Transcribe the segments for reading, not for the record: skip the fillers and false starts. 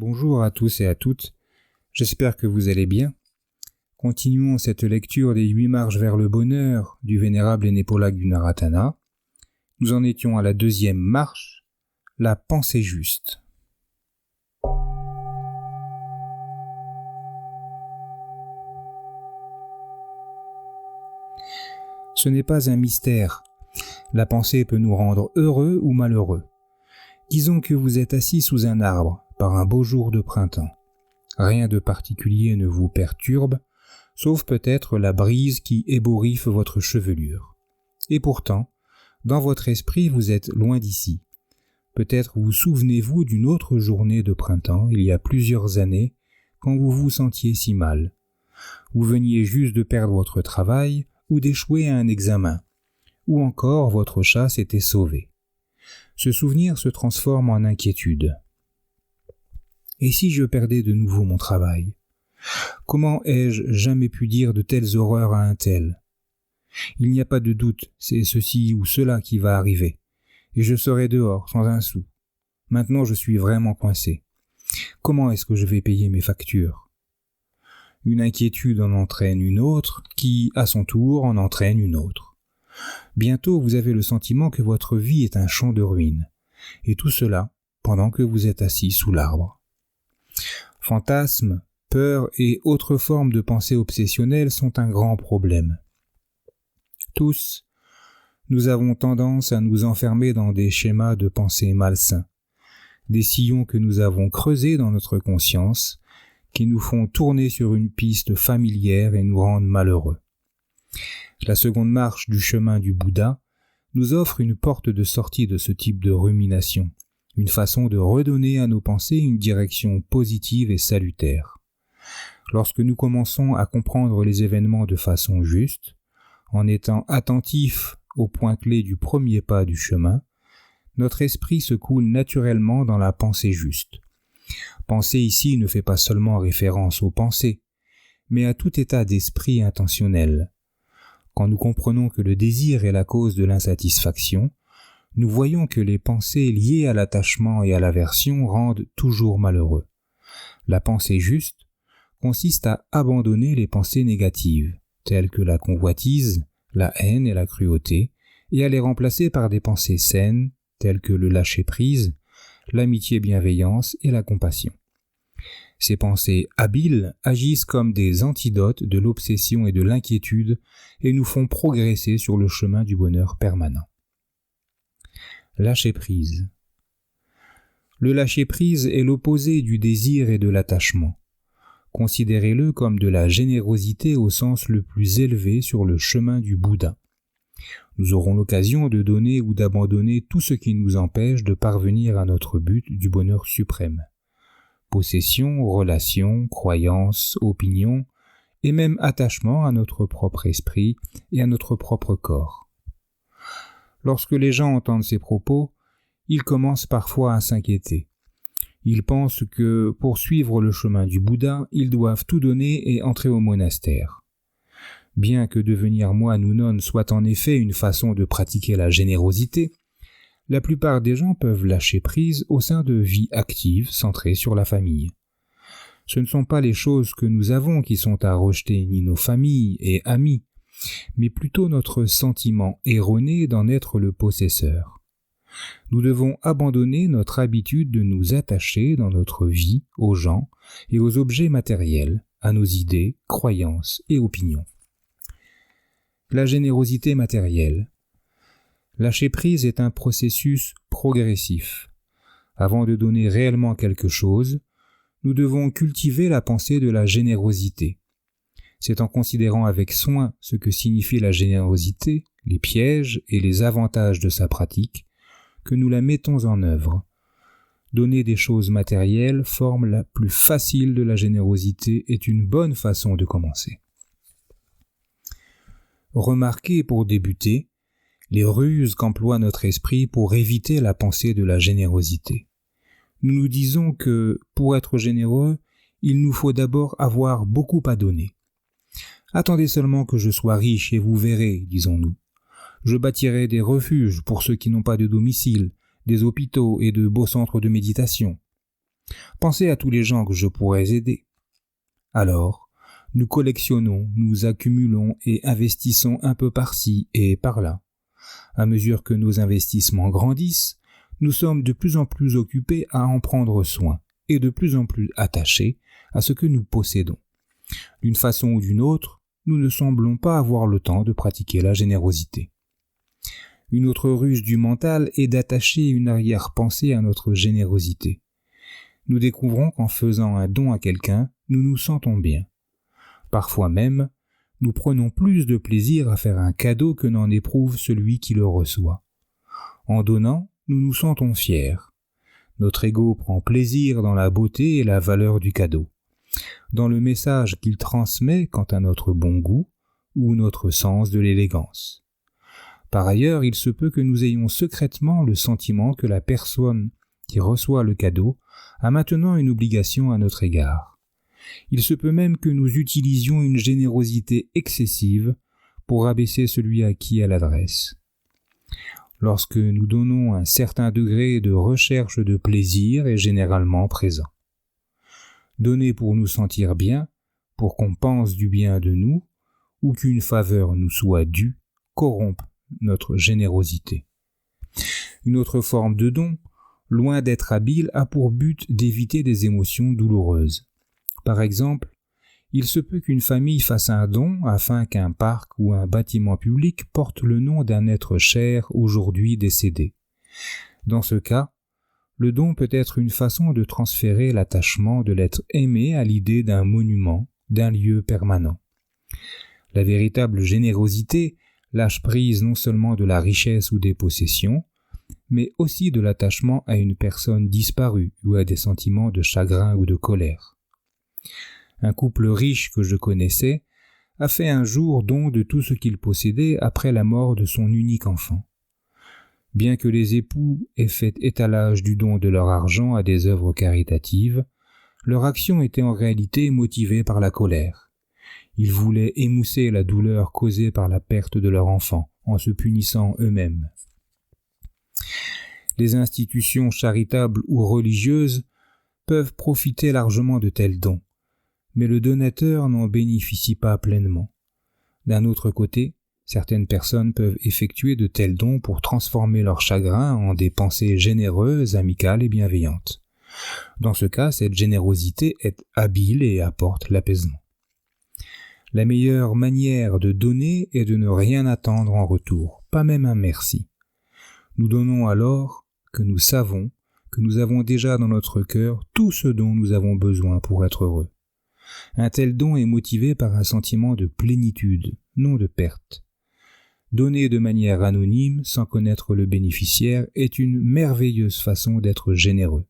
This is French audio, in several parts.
Bonjour à tous et à toutes, j'espère que vous allez bien. Continuons cette lecture des 8 marches vers le bonheur du vénérable Ennepola Gunaratana. Nous en étions à la 2e marche, la pensée juste. Ce n'est pas un mystère. La pensée peut nous rendre heureux ou malheureux. Disons que vous êtes assis sous un arbre par un beau jour de printemps. Rien de particulier ne vous perturbe, sauf peut-être la brise qui ébouriffe votre chevelure. Et pourtant, dans votre esprit, vous êtes loin d'ici. Peut-être vous souvenez-vous d'une autre journée de printemps, il y a plusieurs années, quand vous vous sentiez si mal. Vous veniez juste de perdre votre travail ou d'échouer à un examen, ou encore votre chat s'était sauvé. Ce souvenir se transforme en inquiétude. Et si je perdais de nouveau mon travail? Comment ai-je jamais pu dire de telles horreurs à un tel? Il n'y a pas de doute, c'est ceci ou cela qui va arriver, et je serai dehors sans un sou. Maintenant je suis vraiment coincé. Comment est-ce que je vais payer mes factures? Une inquiétude en entraîne une autre, qui, à son tour, en entraîne une autre. Bientôt vous avez le sentiment que votre vie est un champ de ruines, et tout cela pendant que vous êtes assis sous l'arbre. Fantasmes, peurs et autres formes de pensée obsessionnelles sont un grand problème. Tous, nous avons tendance à nous enfermer dans des schémas de pensée malsains, des sillons que nous avons creusés dans notre conscience, qui nous font tourner sur une piste familière et nous rendent malheureux. La seconde marche du chemin du Bouddha nous offre une porte de sortie de ce type de rumination, une façon de redonner à nos pensées une direction positive et salutaire. Lorsque nous commençons à comprendre les événements de façon juste, en étant attentifs aux points clés du premier pas du chemin, notre esprit se coule naturellement dans la pensée juste. Penser ici ne fait pas seulement référence aux pensées, mais à tout état d'esprit intentionnel. Quand nous comprenons que le désir est la cause de l'insatisfaction, nous voyons que les pensées liées à l'attachement et à l'aversion rendent toujours malheureux. La pensée juste consiste à abandonner les pensées négatives, telles que la convoitise, la haine et la cruauté, et à les remplacer par des pensées saines, telles que le lâcher-prise, l'amitié-bienveillance et la compassion. Ces pensées habiles agissent comme des antidotes de l'obsession et de l'inquiétude et nous font progresser sur le chemin du bonheur permanent. Lâcher-prise. Le lâcher-prise est l'opposé du désir et de l'attachement. Considérez-le comme de la générosité au sens le plus élevé sur le chemin du Bouddha. Nous aurons l'occasion de donner ou d'abandonner tout ce qui nous empêche de parvenir à notre but du bonheur suprême. Possession, relations, croyances, opinions, et même attachement à notre propre esprit et à notre propre corps. Lorsque les gens entendent ces propos, ils commencent parfois à s'inquiéter. Ils pensent que, pour suivre le chemin du Bouddha, ils doivent tout donner et entrer au monastère. Bien que devenir moine ou nonne soit en effet une façon de pratiquer la générosité, la plupart des gens peuvent lâcher prise au sein de vies actives centrées sur la famille. Ce ne sont pas les choses que nous avons qui sont à rejeter, ni nos familles et amis, mais plutôt notre sentiment erroné d'en être le possesseur. Nous devons abandonner notre habitude de nous attacher dans notre vie aux gens et aux objets matériels, à nos idées, croyances et opinions. La générosité matérielle. Lâcher prise est un processus progressif. Avant de donner réellement quelque chose, nous devons cultiver la pensée de la générosité. C'est en considérant avec soin ce que signifie la générosité, les pièges et les avantages de sa pratique, que nous la mettons en œuvre. Donner des choses matérielles, forme la plus facile de la générosité, est une bonne façon de commencer. Remarquez pour débuter les ruses qu'emploie notre esprit pour éviter la pensée de la générosité. Nous nous disons que, pour être généreux, il nous faut d'abord avoir beaucoup à donner. Attendez seulement que je sois riche et vous verrez, disons-nous. Je bâtirai des refuges pour ceux qui n'ont pas de domicile, des hôpitaux et de beaux centres de méditation. Pensez à tous les gens que je pourrais aider. Alors, nous collectionnons, nous accumulons et investissons un peu par-ci et par-là. À mesure que nos investissements grandissent, nous sommes de plus en plus occupés à en prendre soin et de plus en plus attachés à ce que nous possédons. D'une façon ou d'une autre, nous ne semblons pas avoir le temps de pratiquer la générosité. Une autre ruse du mental est d'attacher une arrière-pensée à notre générosité. Nous découvrons qu'en faisant un don à quelqu'un, nous nous sentons bien. Parfois même, nous prenons plus de plaisir à faire un cadeau que n'en éprouve celui qui le reçoit. En donnant, nous nous sentons fiers. Notre ego prend plaisir dans la beauté et la valeur du cadeau, dans le message qu'il transmet quant à notre bon goût ou notre sens de l'élégance. Par ailleurs, il se peut que nous ayons secrètement le sentiment que la personne qui reçoit le cadeau a maintenant une obligation à notre égard. Il se peut même que nous utilisions une générosité excessive pour abaisser celui à qui elle adresse. Lorsque nous donnons un certain degré de recherche de plaisir est généralement présent. Donner pour nous sentir bien, pour qu'on pense du bien de nous, ou qu'une faveur nous soit due, corrompt notre générosité. Une autre forme de don, loin d'être habile, a pour but d'éviter des émotions douloureuses. Par exemple, il se peut qu'une famille fasse un don afin qu'un parc ou un bâtiment public porte le nom d'un être cher aujourd'hui décédé. Dans ce cas, le don peut être une façon de transférer l'attachement de l'être aimé à l'idée d'un monument, d'un lieu permanent. La véritable générosité lâche prise non seulement de la richesse ou des possessions, mais aussi de l'attachement à une personne disparue ou à des sentiments de chagrin ou de colère. Un couple riche que je connaissais a fait un jour don de tout ce qu'il possédait après la mort de son unique enfant. Bien que les époux aient fait étalage du don de leur argent à des œuvres caritatives, leur action était en réalité motivée par la colère. Ils voulaient émousser la douleur causée par la perte de leur enfant, en se punissant eux-mêmes. Les institutions charitables ou religieuses peuvent profiter largement de tels dons, mais le donateur n'en bénéficie pas pleinement. D'un autre côté, certaines personnes peuvent effectuer de tels dons pour transformer leur chagrin en des pensées généreuses, amicales et bienveillantes. Dans ce cas, cette générosité est habile et apporte l'apaisement. La meilleure manière de donner est de ne rien attendre en retour, pas même un merci. Nous donnons alors que nous savons que nous avons déjà dans notre cœur tout ce dont nous avons besoin pour être heureux. Un tel don est motivé par un sentiment de plénitude, non de perte. Donner de manière anonyme, sans connaître le bénéficiaire, est une merveilleuse façon d'être généreux.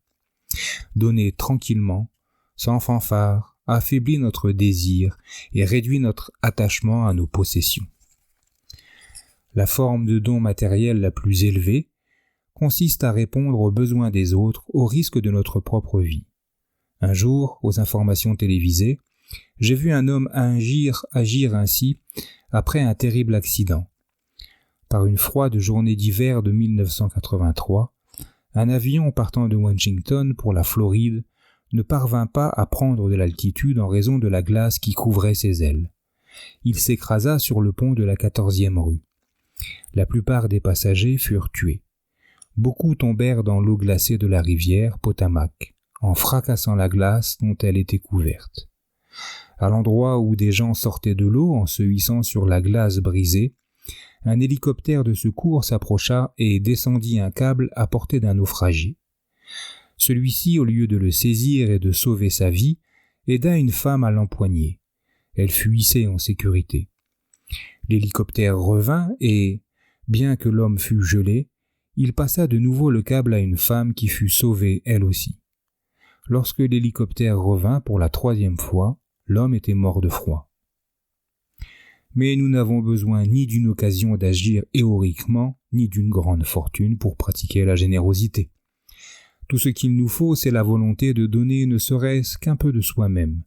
Donner tranquillement, sans fanfare, affaiblit notre désir et réduit notre attachement à nos possessions. La forme de don matériel la plus élevée consiste à répondre aux besoins des autres au risque de notre propre vie. Un jour, aux informations télévisées, j'ai vu un homme agir ainsi après un terrible accident. Par une froide journée d'hiver de 1983, un avion partant de Washington pour la Floride ne parvint pas à prendre de l'altitude en raison de la glace qui couvrait ses ailes. Il s'écrasa sur le pont de la 14e rue. La plupart des passagers furent tués. Beaucoup tombèrent dans l'eau glacée de la rivière Potomac, en fracassant la glace dont elle était couverte. À l'endroit où des gens sortaient de l'eau en se hissant sur la glace brisée, un hélicoptère de secours s'approcha et descendit un câble à portée d'un naufragé. Celui-ci, au lieu de le saisir et de sauver sa vie, aida une femme à l'empoigner. Elle fut hissée en sécurité. L'hélicoptère revint et, bien que l'homme fût gelé, il passa de nouveau le câble à une femme qui fut sauvée elle aussi. Lorsque l'hélicoptère revint pour la 3e fois, l'homme était mort de froid. Mais nous n'avons besoin ni d'une occasion d'agir héroïquement, ni d'une grande fortune pour pratiquer la générosité. Tout ce qu'il nous faut, c'est la volonté de donner ne serait-ce qu'un peu de soi-même.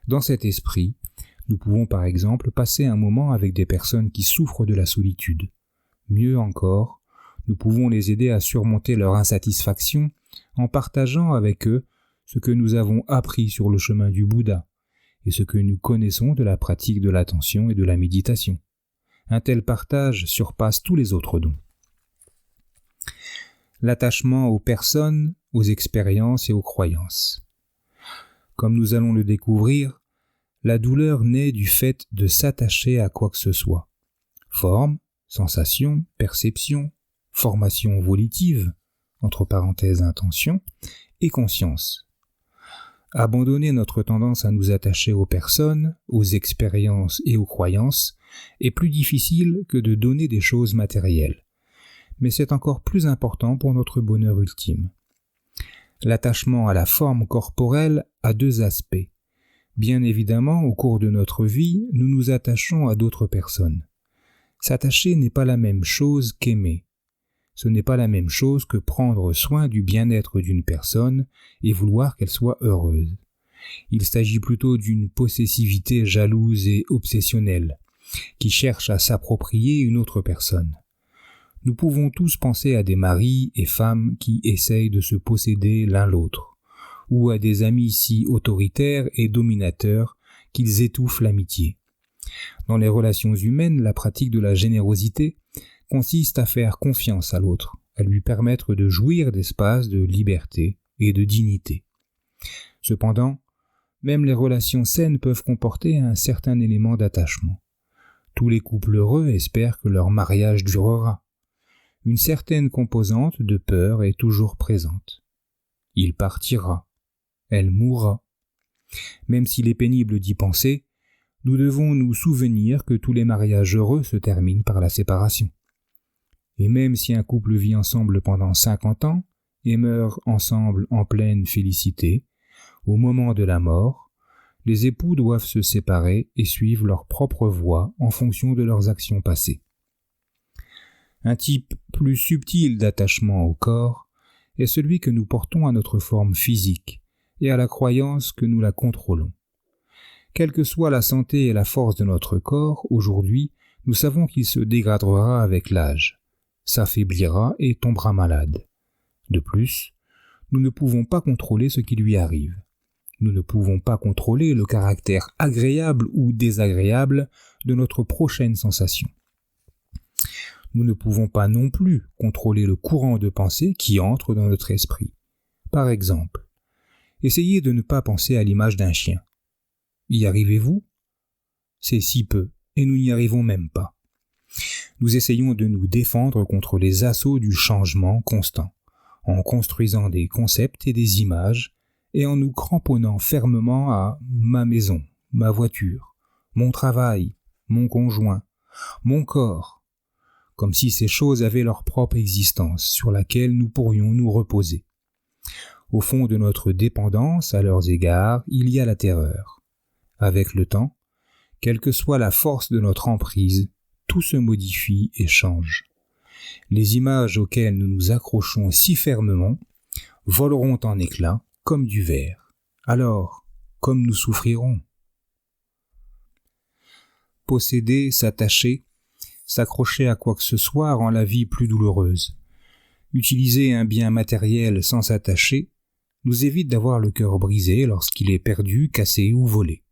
Dans cet esprit, nous pouvons par exemple passer un moment avec des personnes qui souffrent de la solitude. Mieux encore, nous pouvons les aider à surmonter leur insatisfaction en partageant avec eux ce que nous avons appris sur le chemin du Bouddha et ce que nous connaissons de la pratique de l'attention et de la méditation. Un tel partage surpasse tous les autres dons. L'attachement aux personnes, aux expériences et aux croyances. Comme nous allons le découvrir, la douleur naît du fait de s'attacher à quoi que ce soit. Forme, sensation, perception, formation volitive, entre parenthèses intention, et conscience. Abandonner notre tendance à nous attacher aux personnes, aux expériences et aux croyances est plus difficile que de donner des choses matérielles. Mais c'est encore plus important pour notre bonheur ultime. L'attachement à la forme corporelle a deux aspects. Bien évidemment, au cours de notre vie, nous nous attachons à d'autres personnes. S'attacher n'est pas la même chose qu'aimer. Ce n'est pas la même chose que prendre soin du bien-être d'une personne et vouloir qu'elle soit heureuse. Il s'agit plutôt d'une possessivité jalouse et obsessionnelle, qui cherche à s'approprier une autre personne. Nous pouvons tous penser à des maris et femmes qui essayent de se posséder l'un l'autre, ou à des amis si autoritaires et dominateurs qu'ils étouffent l'amitié. Dans les relations humaines, la pratique de la générosité consiste à faire confiance à l'autre, à lui permettre de jouir d'espaces de liberté et de dignité. Cependant, même les relations saines peuvent comporter un certain élément d'attachement. Tous les couples heureux espèrent que leur mariage durera. Une certaine composante de peur est toujours présente. Il partira. Elle mourra. Même s'il est pénible d'y penser, nous devons nous souvenir que tous les mariages heureux se terminent par la séparation. Et même si un couple vit ensemble pendant 50 ans et meurt ensemble en pleine félicité, au moment de la mort, les époux doivent se séparer et suivre leur propre voie en fonction de leurs actions passées. Un type plus subtil d'attachement au corps est celui que nous portons à notre forme physique et à la croyance que nous la contrôlons. Quelle que soit la santé et la force de notre corps, aujourd'hui, nous savons qu'il se dégradera avec l'âge, s'affaiblira et tombera malade. De plus, nous ne pouvons pas contrôler ce qui lui arrive. Nous ne pouvons pas contrôler le caractère agréable ou désagréable de notre prochaine sensation. Nous ne pouvons pas non plus contrôler le courant de pensée qui entre dans notre esprit. Par exemple, essayez de ne pas penser à l'image d'un chien. Y arrivez-vous ? C'est si peu, et nous n'y arrivons même pas. Nous essayons de nous défendre contre les assauts du changement constant, en construisant des concepts et des images, et en nous cramponnant fermement à ma maison, ma voiture, mon travail, mon conjoint, mon corps, comme si ces choses avaient leur propre existence sur laquelle nous pourrions nous reposer. Au fond de notre dépendance à leurs égards, il y a la terreur. Avec le temps, quelle que soit la force de notre emprise, tout se modifie et change. Les images auxquelles nous nous accrochons si fermement voleront en éclats comme du verre. Alors, comme nous souffrirons. Posséder, s'attacher, s'accrocher à quoi que ce soit rend la vie plus douloureuse. Utiliser un bien matériel sans s'attacher nous évite d'avoir le cœur brisé lorsqu'il est perdu, cassé ou volé.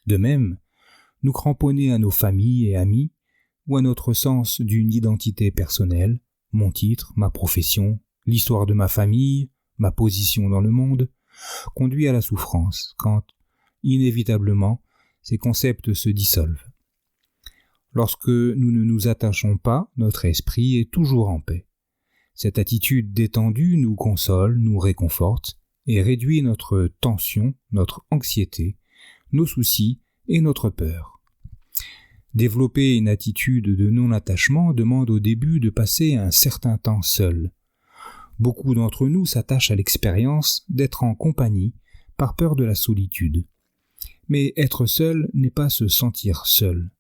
De même, nous cramponner à nos familles et amis ou à notre sens d'une identité personnelle, mon titre, ma profession, l'histoire de ma famille, ma position dans le monde, conduit à la souffrance quand, inévitablement, ces concepts se dissolvent. Lorsque nous ne nous attachons pas, notre esprit est toujours en paix. Cette attitude détendue nous console, nous réconforte et réduit notre tension, notre anxiété, nos soucis et notre peur. Développer une attitude de non-attachement demande au début de passer un certain temps seul. Beaucoup d'entre nous s'attachent à l'expérience d'être en compagnie par peur de la solitude. Mais être seul n'est pas se sentir seul.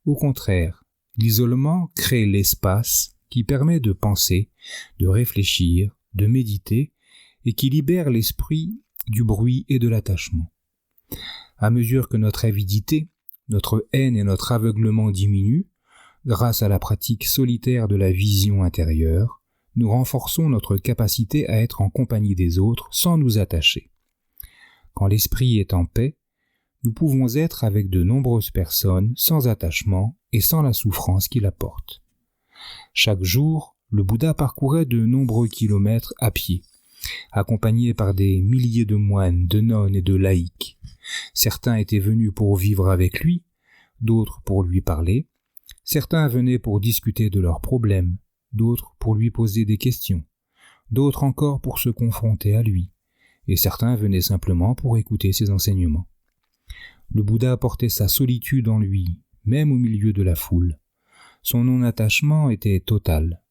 Au contraire, l'isolement crée l'espace qui permet de penser, de réfléchir, de méditer et qui libère l'esprit du bruit et de l'attachement. À mesure que notre avidité, notre haine et notre aveuglement diminuent, grâce à la pratique solitaire de la vision intérieure, nous renforçons notre capacité à être en compagnie des autres sans nous attacher. Quand l'esprit est en paix, nous pouvons être avec de nombreuses personnes sans attachement et sans la souffrance qu'il apporte. Chaque jour, le Bouddha parcourait de nombreux kilomètres à pied, accompagné par des milliers de moines, de nonnes et de laïcs. Certains étaient venus pour vivre avec lui, d'autres pour lui parler. Certains venaient pour discuter de leurs problèmes, d'autres pour lui poser des questions, d'autres encore pour se confronter à lui, et certains venaient simplement pour écouter ses enseignements. Le Bouddha portait sa solitude en lui, même au milieu de la foule. Son non-attachement était total.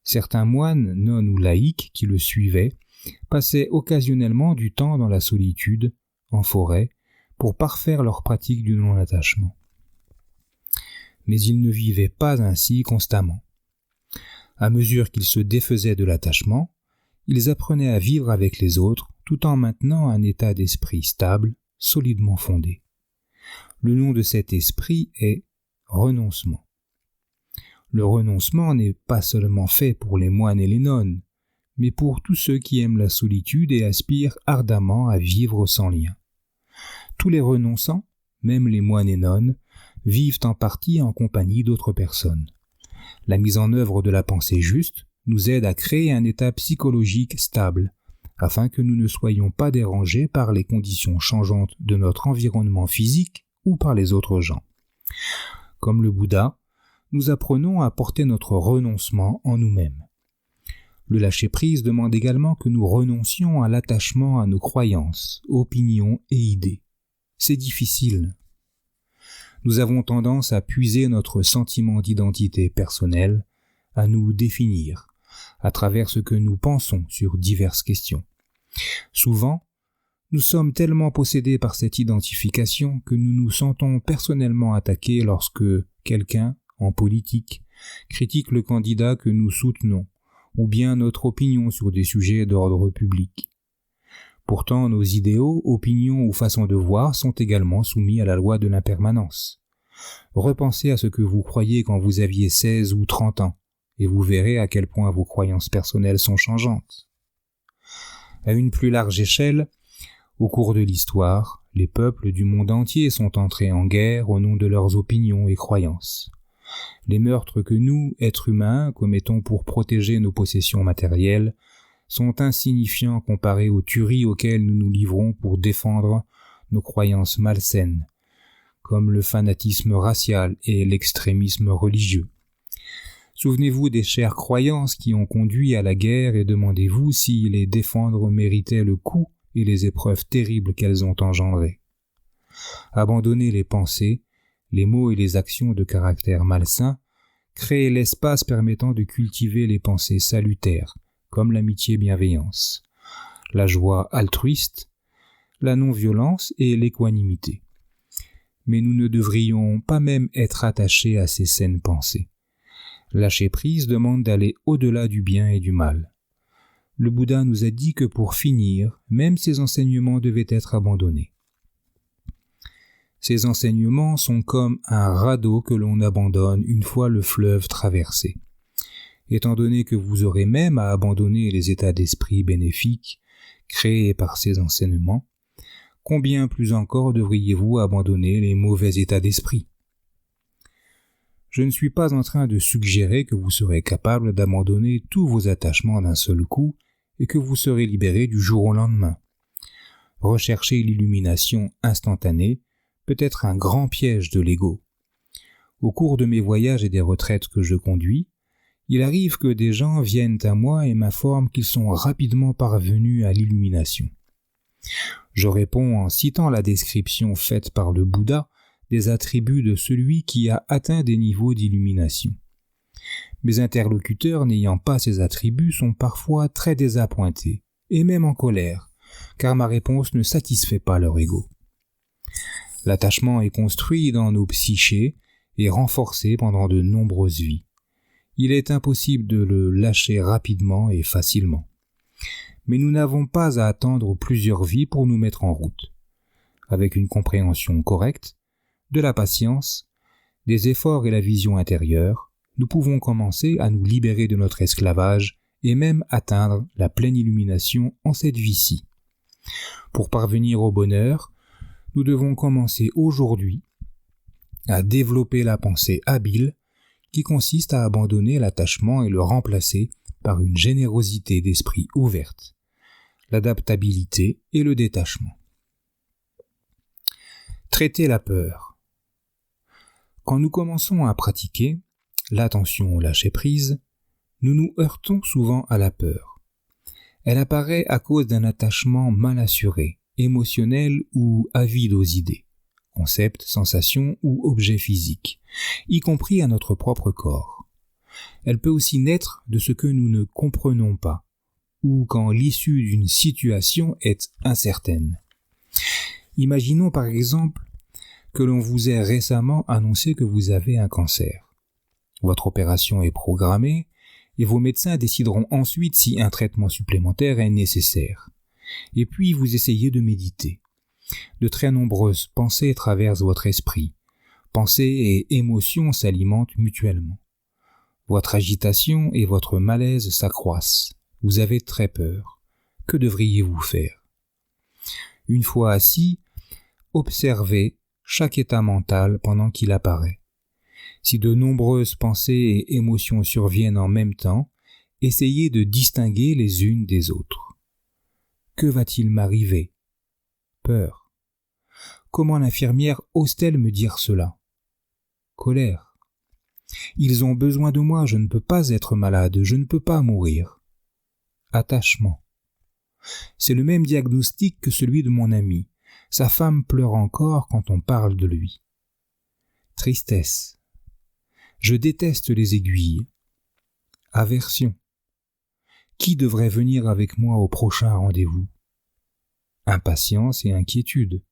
Certains moines, nonnes ou laïcs qui le suivaient, passaient occasionnellement du temps dans la solitude, en forêt, pour parfaire leur pratique du non-attachement. Mais ils ne vivaient pas ainsi constamment. À mesure qu'ils se défaisaient de l'attachement, ils apprenaient à vivre avec les autres tout en maintenant un état d'esprit stable, solidement fondé. Le nom de cet esprit est renoncement. Le renoncement n'est pas seulement fait pour les moines et les nonnes, mais pour tous ceux qui aiment la solitude et aspirent ardemment à vivre sans lien. Tous les renonçants, même les moines et nonnes, vivent en partie en compagnie d'autres personnes. La mise en œuvre de la pensée juste nous aide à créer un état psychologique stable, afin que nous ne soyons pas dérangés par les conditions changeantes de notre environnement physique ou par les autres gens. Comme le Bouddha, nous apprenons à porter notre renoncement en nous-mêmes. Le lâcher-prise demande également que nous renoncions à l'attachement à nos croyances, opinions et idées. C'est difficile. Nous avons tendance à puiser notre sentiment d'identité personnelle, à nous définir, à travers ce que nous pensons sur diverses questions. Souvent, nous sommes tellement possédés par cette identification que nous nous sentons personnellement attaqués lorsque quelqu'un, en politique, critique le candidat que nous soutenons, ou bien notre opinion sur des sujets d'ordre public. Pourtant, nos idéaux, opinions ou façons de voir sont également soumis à la loi de l'impermanence. Repensez à ce que vous croyiez quand vous aviez 16 ou 30 ans, et vous verrez à quel point vos croyances personnelles sont changeantes. À une plus large échelle, au cours de l'histoire, les peuples du monde entier sont entrés en guerre au nom de leurs opinions et croyances. Les meurtres que nous, êtres humains, commettons pour protéger nos possessions matérielles sont insignifiants comparés aux tueries auxquelles nous nous livrons pour défendre nos croyances malsaines, comme le fanatisme racial et l'extrémisme religieux. Souvenez-vous des chères croyances qui ont conduit à la guerre et demandez-vous si les défendre méritaient le coup et les épreuves terribles qu'elles ont engendrées. Abandonner les pensées, les mots et les actions de caractère malsain, créer l'espace permettant de cultiver les pensées salutaires, comme l'amitié-bienveillance, la joie altruiste, la non-violence et l'équanimité. Mais nous ne devrions pas même être attachés à ces saines pensées. Lâcher prise demande d'aller au-delà du bien et du mal. Le Bouddha nous a dit que pour finir, même ces enseignements devaient être abandonnés. Ces enseignements sont comme un radeau que l'on abandonne une fois le fleuve traversé. Étant donné que vous aurez même à abandonner les états d'esprit bénéfiques créés par ces enseignements, combien plus encore devriez-vous abandonner les mauvais états d'esprit? Je ne suis pas en train de suggérer que vous serez capable d'abandonner tous vos attachements d'un seul coup et que vous serez libéré du jour au lendemain. Rechercher l'illumination instantanée peut être un grand piège de l'ego. Au cours de mes voyages et des retraites que je conduis, il arrive que des gens viennent à moi et m'informent qu'ils sont rapidement parvenus à l'illumination. Je réponds en citant la description faite par le Bouddha des attributs de celui qui a atteint des niveaux d'illumination. Mes interlocuteurs n'ayant pas ces attributs sont parfois très désappointés, et même en colère, car ma réponse ne satisfait pas leur ego. L'attachement est construit dans nos psychés et renforcé pendant de nombreuses vies. Il est impossible de le lâcher rapidement et facilement. Mais nous n'avons pas à attendre plusieurs vies pour nous mettre en route. Avec une compréhension correcte, de la patience, des efforts et la vision intérieure, nous pouvons commencer à nous libérer de notre esclavage et même atteindre la pleine illumination en cette vie-ci. Pour parvenir au bonheur, nous devons commencer aujourd'hui à développer la pensée habile qui consiste à abandonner l'attachement et le remplacer par une générosité d'esprit ouverte, l'adaptabilité et le détachement. Traiter la peur. Quand nous commençons à pratiquer l'attention au lâcher-prise, nous nous heurtons souvent à la peur. Elle apparaît à cause d'un attachement mal assuré, émotionnel ou avide aux idées, concepts, sensations ou objets physiques, y compris à notre propre corps. Elle peut aussi naître de ce que nous ne comprenons pas, ou quand l'issue d'une situation est incertaine. Imaginons par exemple que l'on vous ait récemment annoncé que vous avez un cancer. Votre opération est programmée et vos médecins décideront ensuite si un traitement supplémentaire est nécessaire. Et puis vous essayez de méditer. De très nombreuses pensées traversent votre esprit. Pensées et émotions s'alimentent mutuellement. Votre agitation et votre malaise s'accroissent. Vous avez très peur. Que devriez-vous faire? Une fois assis, observez chaque état mental pendant qu'il apparaît. Si de nombreuses pensées et émotions surviennent en même temps, essayez de distinguer les unes des autres. Que va-t-il m'arriver? Peur. Comment l'infirmière ose-t-elle me dire cela? Colère. Ils ont besoin de moi, je ne peux pas être malade, je ne peux pas mourir. Attachement. C'est le même diagnostic que celui de mon ami. Sa femme pleure encore quand on parle de lui. Tristesse. Je déteste les aiguilles. Aversion. Qui devrait venir avec moi au prochain rendez-vous? Impatience et inquiétude.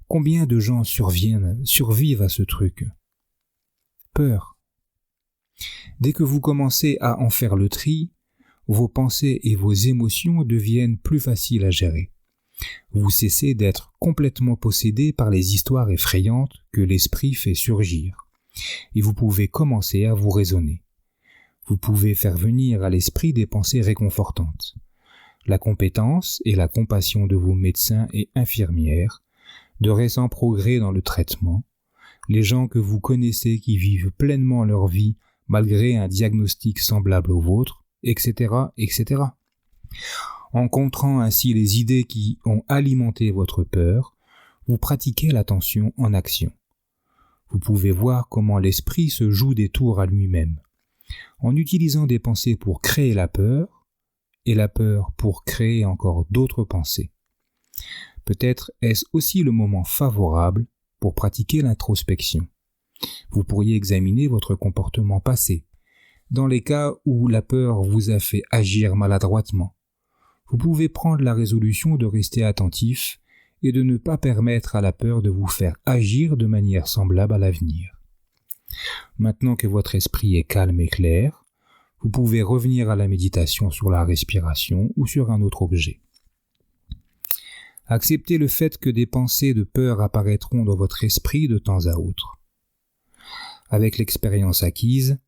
Combien de gens survivent à ce truc? Peur. Dès que vous commencez à en faire le tri, vos pensées et vos émotions deviennent plus faciles à gérer. Vous cessez d'être complètement possédé par les histoires effrayantes que l'esprit fait surgir, et vous pouvez commencer à vous raisonner. Vous pouvez faire venir à l'esprit des pensées réconfortantes. La compétence et la compassion de vos médecins et infirmières, de récents progrès dans le traitement, les gens que vous connaissez qui vivent pleinement leur vie malgré un diagnostic semblable au vôtre, etc., etc. En contrant ainsi les idées qui ont alimenté votre peur, vous pratiquez l'attention en action. Vous pouvez voir comment l'esprit se joue des tours à lui-même, en utilisant des pensées pour créer la peur, et la peur pour créer encore d'autres pensées. Peut-être est-ce aussi le moment favorable pour pratiquer l'introspection. Vous pourriez examiner votre comportement passé, dans les cas où la peur vous a fait agir maladroitement. Vous pouvez prendre la résolution de rester attentif et de ne pas permettre à la peur de vous faire agir de manière semblable à l'avenir. Maintenant que votre esprit est calme et clair, vous pouvez revenir à la méditation sur la respiration ou sur un autre objet. Acceptez le fait que des pensées de peur apparaîtront dans votre esprit de temps à autre. Avec l'expérience acquise,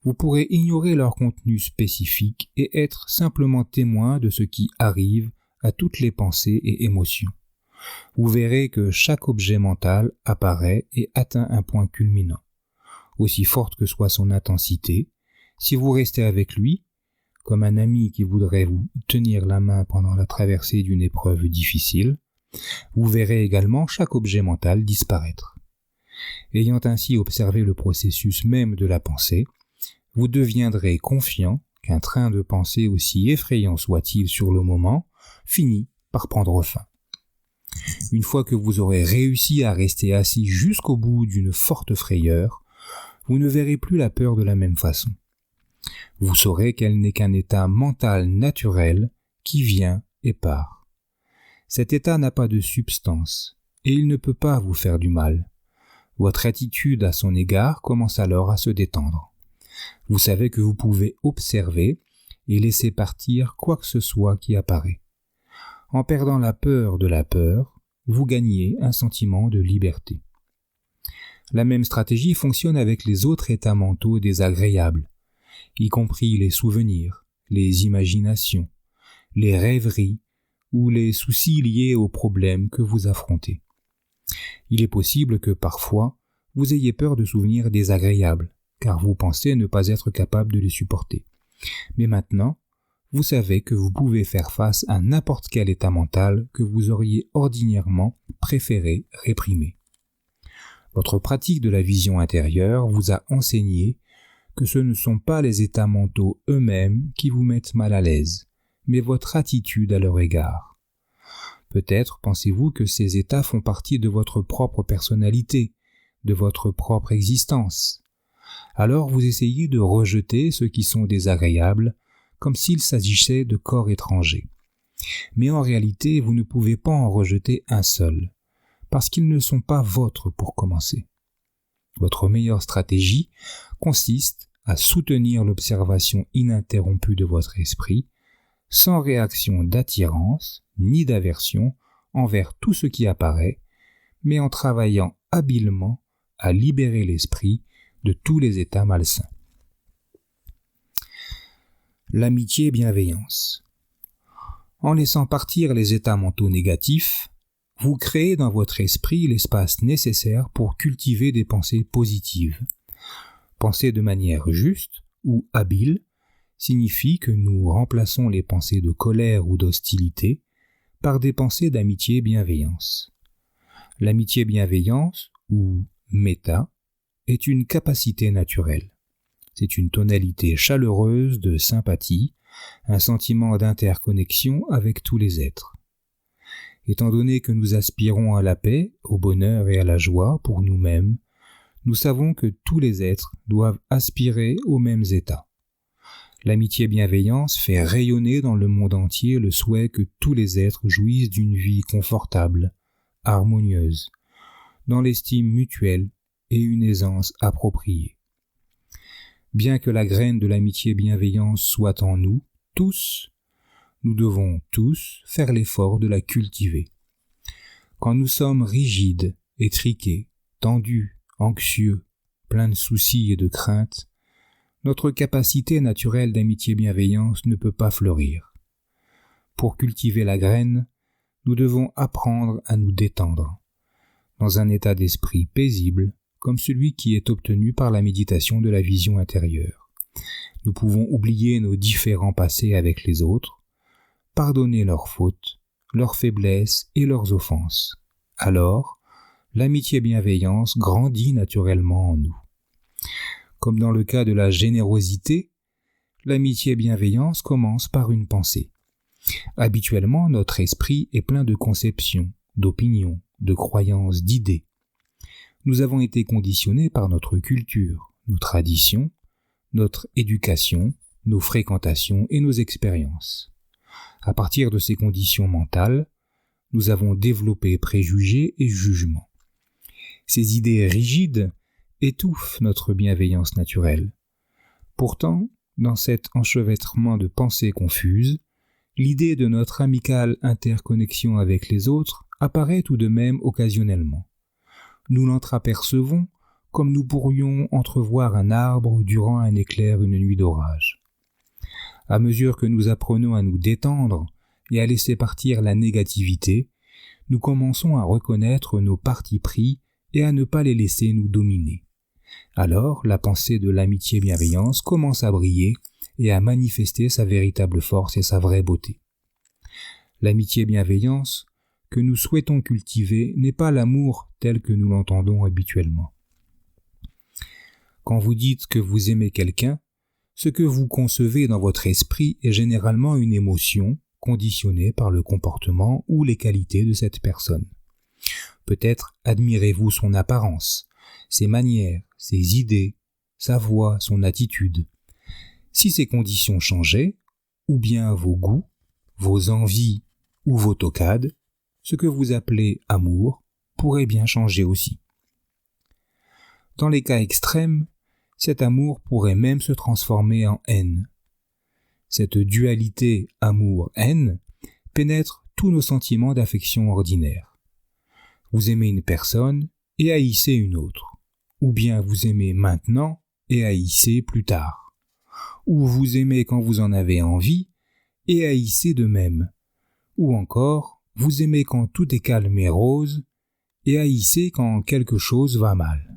vous pourrez ignorer leur contenu spécifique et être simplement témoin de ce qui arrive à toutes les pensées et émotions. Vous verrez que chaque objet mental apparaît et atteint un point culminant. Aussi forte que soit son intensité, si vous restez avec lui, comme un ami qui voudrait vous tenir la main pendant la traversée d'une épreuve difficile, vous verrez également chaque objet mental disparaître. Ayant ainsi observé le processus même de la pensée, vous deviendrez confiant qu'un train de pensée aussi effrayant soit-il sur le moment, finit par prendre fin. Une fois que vous aurez réussi à rester assis jusqu'au bout d'une forte frayeur, vous ne verrez plus la peur de la même façon. Vous saurez qu'elle n'est qu'un état mental naturel qui vient et part. Cet état n'a pas de substance et il ne peut pas vous faire du mal. Votre attitude à son égard commence alors à se détendre. Vous savez que vous pouvez observer et laisser partir quoi que ce soit qui apparaît. En perdant la peur de la peur, vous gagnez un sentiment de liberté. La même stratégie fonctionne avec les autres états mentaux désagréables, y compris les souvenirs, les imaginations, les rêveries ou les soucis liés aux problèmes que vous affrontez. Il est possible que parfois, vous ayez peur de souvenirs désagréables, car vous pensez ne pas être capable de les supporter. Mais maintenant, vous savez que vous pouvez faire face à n'importe quel état mental que vous auriez ordinairement préféré réprimer. Votre pratique de la vision intérieure vous a enseigné que ce ne sont pas les états mentaux eux-mêmes qui vous mettent mal à l'aise, mais votre attitude à leur égard. Peut-être pensez-vous que ces états font partie de votre propre personnalité, de votre propre existence. Alors vous essayez de rejeter ceux qui sont désagréables, comme s'il s'agissait de corps étrangers. Mais en réalité, vous ne pouvez pas en rejeter un seul, parce qu'ils ne sont pas vôtres pour commencer. Votre meilleure stratégie consiste à soutenir l'observation ininterrompue de votre esprit, sans réaction d'attirance ni d'aversion envers tout ce qui apparaît, mais en travaillant habilement à libérer l'esprit de tous les états malsains. L'amitié et bienveillance. En laissant partir les états mentaux négatifs, vous créez dans votre esprit l'espace nécessaire pour cultiver des pensées positives. Penser de manière juste ou habile signifie que nous remplaçons les pensées de colère ou d'hostilité par des pensées d'amitié et bienveillance. L'amitié et bienveillance, ou méta, est une capacité naturelle. C'est une tonalité chaleureuse de sympathie, un sentiment d'interconnexion avec tous les êtres. Étant donné que nous aspirons à la paix, au bonheur et à la joie pour nous-mêmes, nous savons que tous les êtres doivent aspirer aux mêmes états. L'amitié et bienveillance fait rayonner dans le monde entier le souhait que tous les êtres jouissent d'une vie confortable, harmonieuse, dans l'estime mutuelle et une aisance appropriée. Bien que la graine de l'amitié et bienveillance soit en nous, tous, nous devons tous faire l'effort de la cultiver. Quand nous sommes rigides, étriqués, tendus, anxieux, pleins de soucis et de craintes, notre capacité naturelle d'amitié et bienveillance ne peut pas fleurir. Pour cultiver la graine, nous devons apprendre à nous détendre, dans un état d'esprit paisible, comme celui qui est obtenu par la méditation de la vision intérieure. Nous pouvons oublier nos différends passés avec les autres, pardonner leurs fautes, leurs faiblesses et leurs offenses. Alors, l'amitié et bienveillance grandit naturellement en nous. Comme dans le cas de la générosité, l'amitié et bienveillance commence par une pensée. Habituellement, notre esprit est plein de conceptions, d'opinions, de croyances, d'idées. Nous avons été conditionnés par notre culture, nos traditions, notre éducation, nos fréquentations et nos expériences. À partir de ces conditions mentales, nous avons développé préjugés et jugements. Ces idées rigides étouffent notre bienveillance naturelle. Pourtant, dans cet enchevêtrement de pensées confuses, l'idée de notre amicale interconnexion avec les autres apparaît tout de même occasionnellement. Nous l'entreapercevons comme nous pourrions entrevoir un arbre durant un éclair une nuit d'orage. À mesure que nous apprenons à nous détendre et à laisser partir la négativité, nous commençons à reconnaître nos partis pris et à ne pas les laisser nous dominer. Alors, la pensée de l'amitié bienveillance commence à briller et à manifester sa véritable force et sa vraie beauté. L'amitié bienveillance que nous souhaitons cultiver n'est pas l'amour tel que nous l'entendons habituellement. Quand vous dites que vous aimez quelqu'un, ce que vous concevez dans votre esprit est généralement une émotion conditionnée par le comportement ou les qualités de cette personne. Peut-être admirez-vous son apparence, ses manières, ses idées, sa voix, son attitude. Si ces conditions changeaient, ou bien vos goûts, vos envies ou vos toccades, ce que vous appelez amour pourrait bien changer aussi. Dans les cas extrêmes, cet amour pourrait même se transformer en haine. Cette dualité amour-haine pénètre tous nos sentiments d'affection ordinaires. Vous aimez une personne et haïssez une autre, ou bien vous aimez maintenant et haïssez plus tard, ou vous aimez quand vous en avez envie et haïssez de même, Ou encore, vous aimez quand tout est calme et rose, et haïssez quand quelque chose va mal.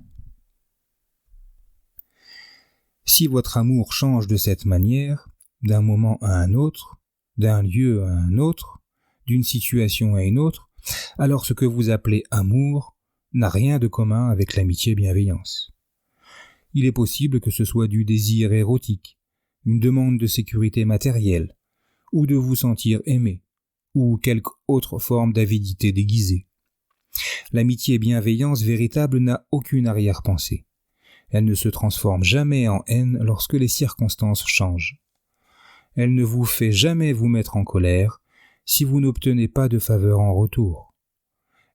Si votre amour change de cette manière, d'un moment à un autre, d'un lieu à un autre, d'une situation à une autre, alors ce que vous appelez amour n'a rien de commun avec l'amitié-bienveillance. Il est possible que ce soit du désir érotique, une demande de sécurité matérielle, ou de vous sentir aimé, ou quelque autre forme d'avidité déguisée. L'amitié-bienveillance véritable n'a aucune arrière-pensée. Elle ne se transforme jamais en haine lorsque les circonstances changent. Elle ne vous fait jamais vous mettre en colère si vous n'obtenez pas de faveur en retour.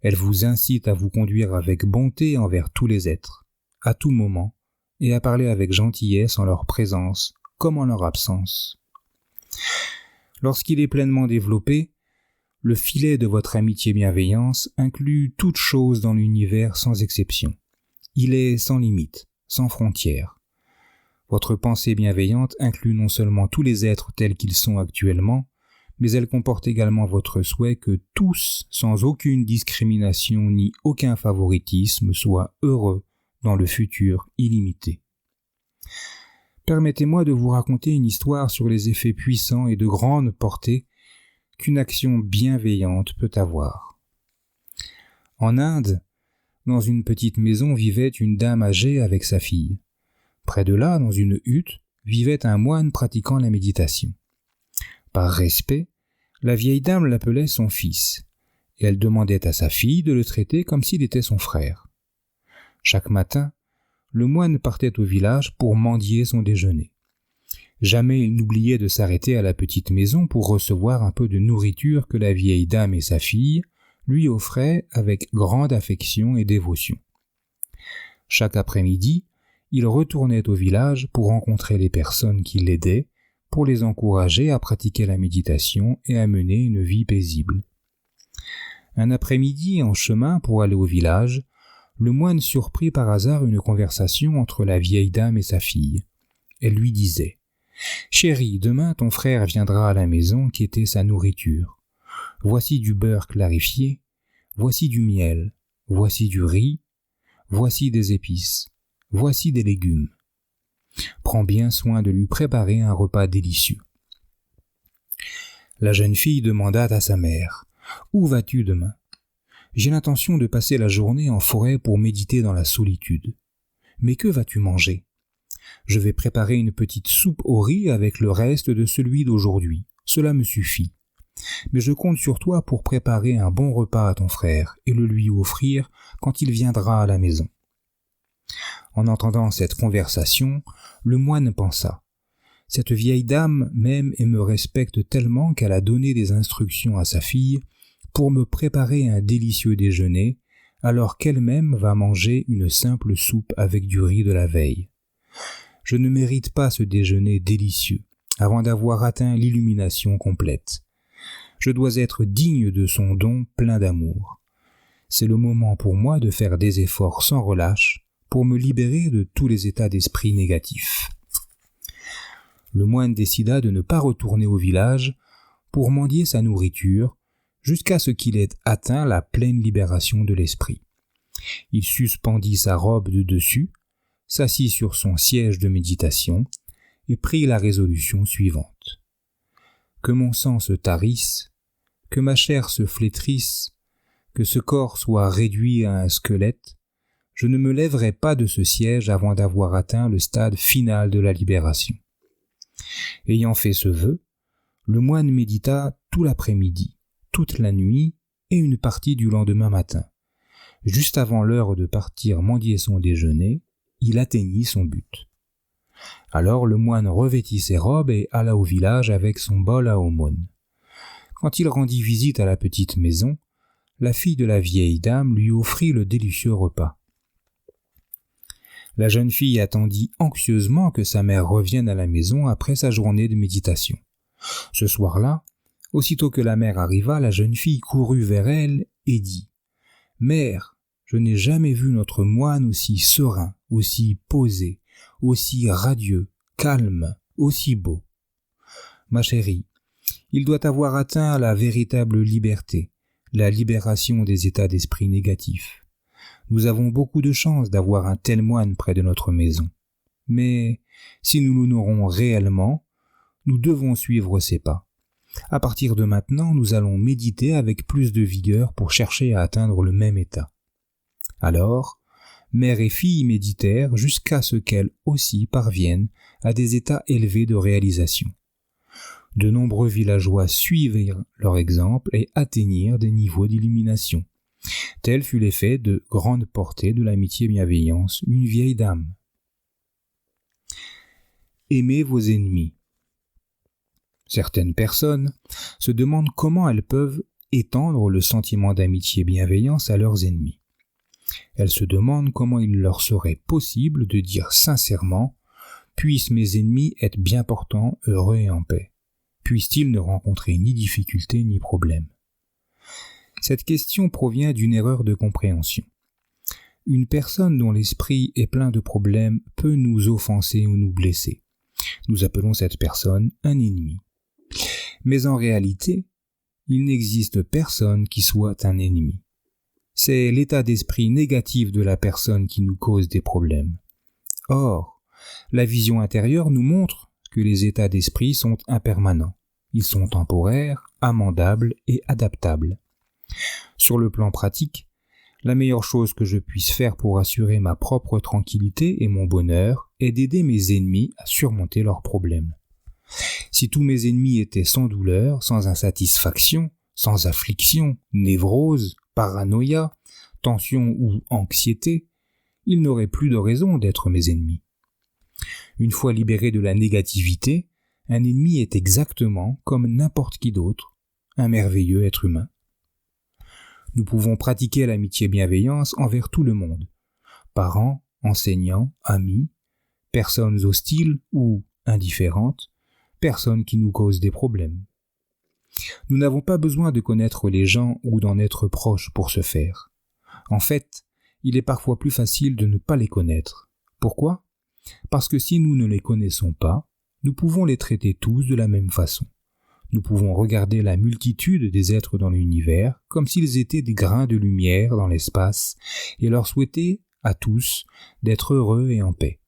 Elle vous incite à vous conduire avec bonté envers tous les êtres, à tout moment, et à parler avec gentillesse en leur présence comme en leur absence. Lorsqu'il est pleinement développé, le filet de votre amitié-bienveillance inclut toute chose dans l'univers sans exception. Il est sans limite, sans frontières. Votre pensée bienveillante inclut non seulement tous les êtres tels qu'ils sont actuellement, mais elle comporte également votre souhait que tous, sans aucune discrimination ni aucun favoritisme, soient heureux dans le futur illimité. Permettez-moi de vous raconter une histoire sur les effets puissants et de grande portée qu'une action bienveillante peut avoir. En Inde, dans une petite maison vivait une dame âgée avec sa fille. Près de là, dans une hutte, vivait un moine pratiquant la méditation. Par respect, la vieille dame l'appelait son fils, et elle demandait à sa fille de le traiter comme s'il était son frère. Chaque matin, le moine partait au village pour mendier son déjeuner. Jamais il n'oubliait de s'arrêter à la petite maison pour recevoir un peu de nourriture que la vieille dame et sa fille lui offraient avec grande affection et dévotion. Chaque après-midi, il retournait au village pour rencontrer les personnes qui l'aidaient, pour les encourager à pratiquer la méditation et à mener une vie paisible. Un après-midi, en chemin pour aller au village, le moine surprit par hasard une conversation entre la vieille dame et sa fille. Elle lui disait « Chérie, demain ton frère viendra à la maison quêter sa nourriture. Voici du beurre clarifié, voici du miel, voici du riz, voici des épices, voici des légumes. Prends bien soin de lui préparer un repas délicieux. » La jeune fille demanda à sa mère « Où vas-tu demain ? » « J'ai l'intention de passer la journée en forêt pour méditer dans la solitude. »« Mais que vas-tu manger ? » ?»« Je vais préparer une petite soupe au riz avec le reste de celui d'aujourd'hui. Cela me suffit. Mais je compte sur toi pour préparer un bon repas à ton frère et le lui offrir quand il viendra à la maison. » En entendant cette conversation, le moine pensa « Cette vieille dame m'aime et me respecte tellement qu'elle a donné des instructions à sa fille pour me préparer un délicieux déjeuner, alors qu'elle-même va manger une simple soupe avec du riz de la veille. Je ne mérite pas ce déjeuner délicieux, avant d'avoir atteint l'illumination complète. Je dois être digne de son don plein d'amour. C'est le moment pour moi de faire des efforts sans relâche pour me libérer de tous les états d'esprit négatifs. » Le moine décida de ne pas retourner au village pour mendier sa nourriture, jusqu'à ce qu'il ait atteint la pleine libération de l'esprit. Il suspendit sa robe de dessus, s'assit sur son siège de méditation et prit la résolution suivante. « Que mon sang se tarisse, que ma chair se flétrisse, que ce corps soit réduit à un squelette, je ne me lèverai pas de ce siège avant d'avoir atteint le stade final de la libération. » Ayant fait ce vœu, le moine médita tout l'après-midi, toute la nuit et une partie du lendemain matin. Juste avant l'heure de partir mendier son déjeuner, il atteignit son but. Alors le moine revêtit ses robes et alla au village avec son bol à aumône. Quand il rendit visite à la petite maison, la fille de la vieille dame lui offrit le délicieux repas. La jeune fille attendit anxieusement que sa mère revienne à la maison après sa journée de méditation. Ce soir-là, aussitôt que la mère arriva, la jeune fille courut vers elle et dit « Mère, je n'ai jamais vu notre moine aussi serein, aussi posé, aussi radieux, calme, aussi beau. Ma chérie, Il doit avoir atteint la véritable liberté, la libération des états d'esprit négatifs. Nous avons beaucoup de chance d'avoir un tel moine près de notre maison. Mais si nous l'honorons réellement, nous devons suivre ses pas. À partir de maintenant, nous allons méditer avec plus de vigueur pour chercher à atteindre le même état. Alors, mère et fille méditèrent jusqu'à ce qu'elles aussi parviennent à des états élevés de réalisation. De nombreux villageois suivirent leur exemple et atteignirent des niveaux d'illumination. Tel fut l'effet de grande portée de l'amitié bienveillance d'une vieille dame. Aimez vos ennemis. Certaines personnes se demandent comment elles peuvent étendre le sentiment d'amitié bienveillance à leurs ennemis. Elles se demandent comment il leur serait possible de dire sincèrement « Puissent mes ennemis être bien portants, heureux et en paix. Puissent-ils ne rencontrer ni difficultés ni problèmes ?» Cette question provient d'une erreur de compréhension. Une personne dont l'esprit est plein de problèmes peut nous offenser ou nous blesser. Nous appelons cette personne un ennemi. Mais en réalité, il n'existe personne qui soit un ennemi. C'est l'état d'esprit négatif de la personne qui nous cause des problèmes. Or, la vision intérieure nous montre que les états d'esprit sont impermanents. Ils sont temporaires, amendables et adaptables. Sur le plan pratique, la meilleure chose que je puisse faire pour assurer ma propre tranquillité et mon bonheur est d'aider mes ennemis à surmonter leurs problèmes. Si tous mes ennemis étaient sans douleur, sans insatisfaction, sans affliction, névrose, paranoïa, tension ou anxiété, ils n'auraient plus de raison d'être mes ennemis. Une fois libéré de la négativité, un ennemi est exactement comme n'importe qui d'autre, un merveilleux être humain. Nous pouvons pratiquer l'amitié bienveillance envers tout le monde, parents, enseignants, amis, personnes hostiles ou indifférentes, personnes qui nous causent des problèmes. Nous n'avons pas besoin de connaître les gens ou d'en être proches pour ce faire. En fait, il est parfois plus facile de ne pas les connaître. Pourquoi ? Parce que si nous ne les connaissons pas, nous pouvons les traiter tous de la même façon. Nous pouvons regarder la multitude des êtres dans l'univers comme s'ils étaient des grains de lumière dans l'espace et leur souhaiter à tous d'être heureux et en paix.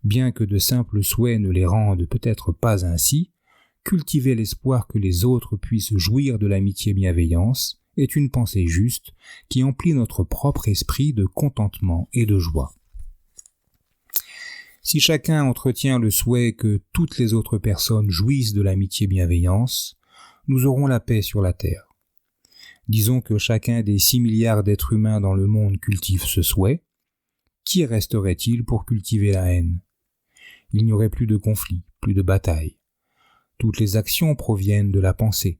Bien que de simples souhaits ne les rendent peut-être pas ainsi, cultiver l'espoir que les autres puissent jouir de l'amitié bienveillance est une pensée juste qui emplit notre propre esprit de contentement et de joie. Si chacun entretient le souhait que toutes les autres personnes jouissent de l'amitié bienveillance, nous aurons la paix sur la terre. Disons que chacun des 6 milliards d'êtres humains dans le monde cultive ce souhait. Qui resterait-il pour cultiver la haine ? Il n'y aurait plus de conflits, plus de batailles. Toutes les actions proviennent de la pensée.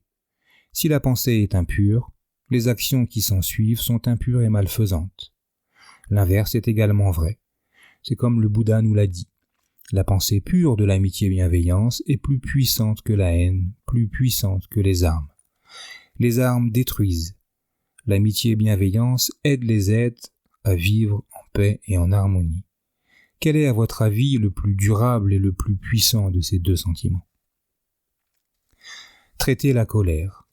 Si la pensée est impure, les actions qui s'en suivent sont impures et malfaisantes. L'inverse est également vrai. C'est comme le Bouddha nous l'a dit. La pensée pure de l'amitié bienveillance est plus puissante que la haine, plus puissante que les armes. Les armes détruisent. L'amitié bienveillance aide les êtres à vivre en paix et en harmonie. Quel est à votre avis le plus durable et le plus puissant de ces deux sentiments ? Traiter la colère.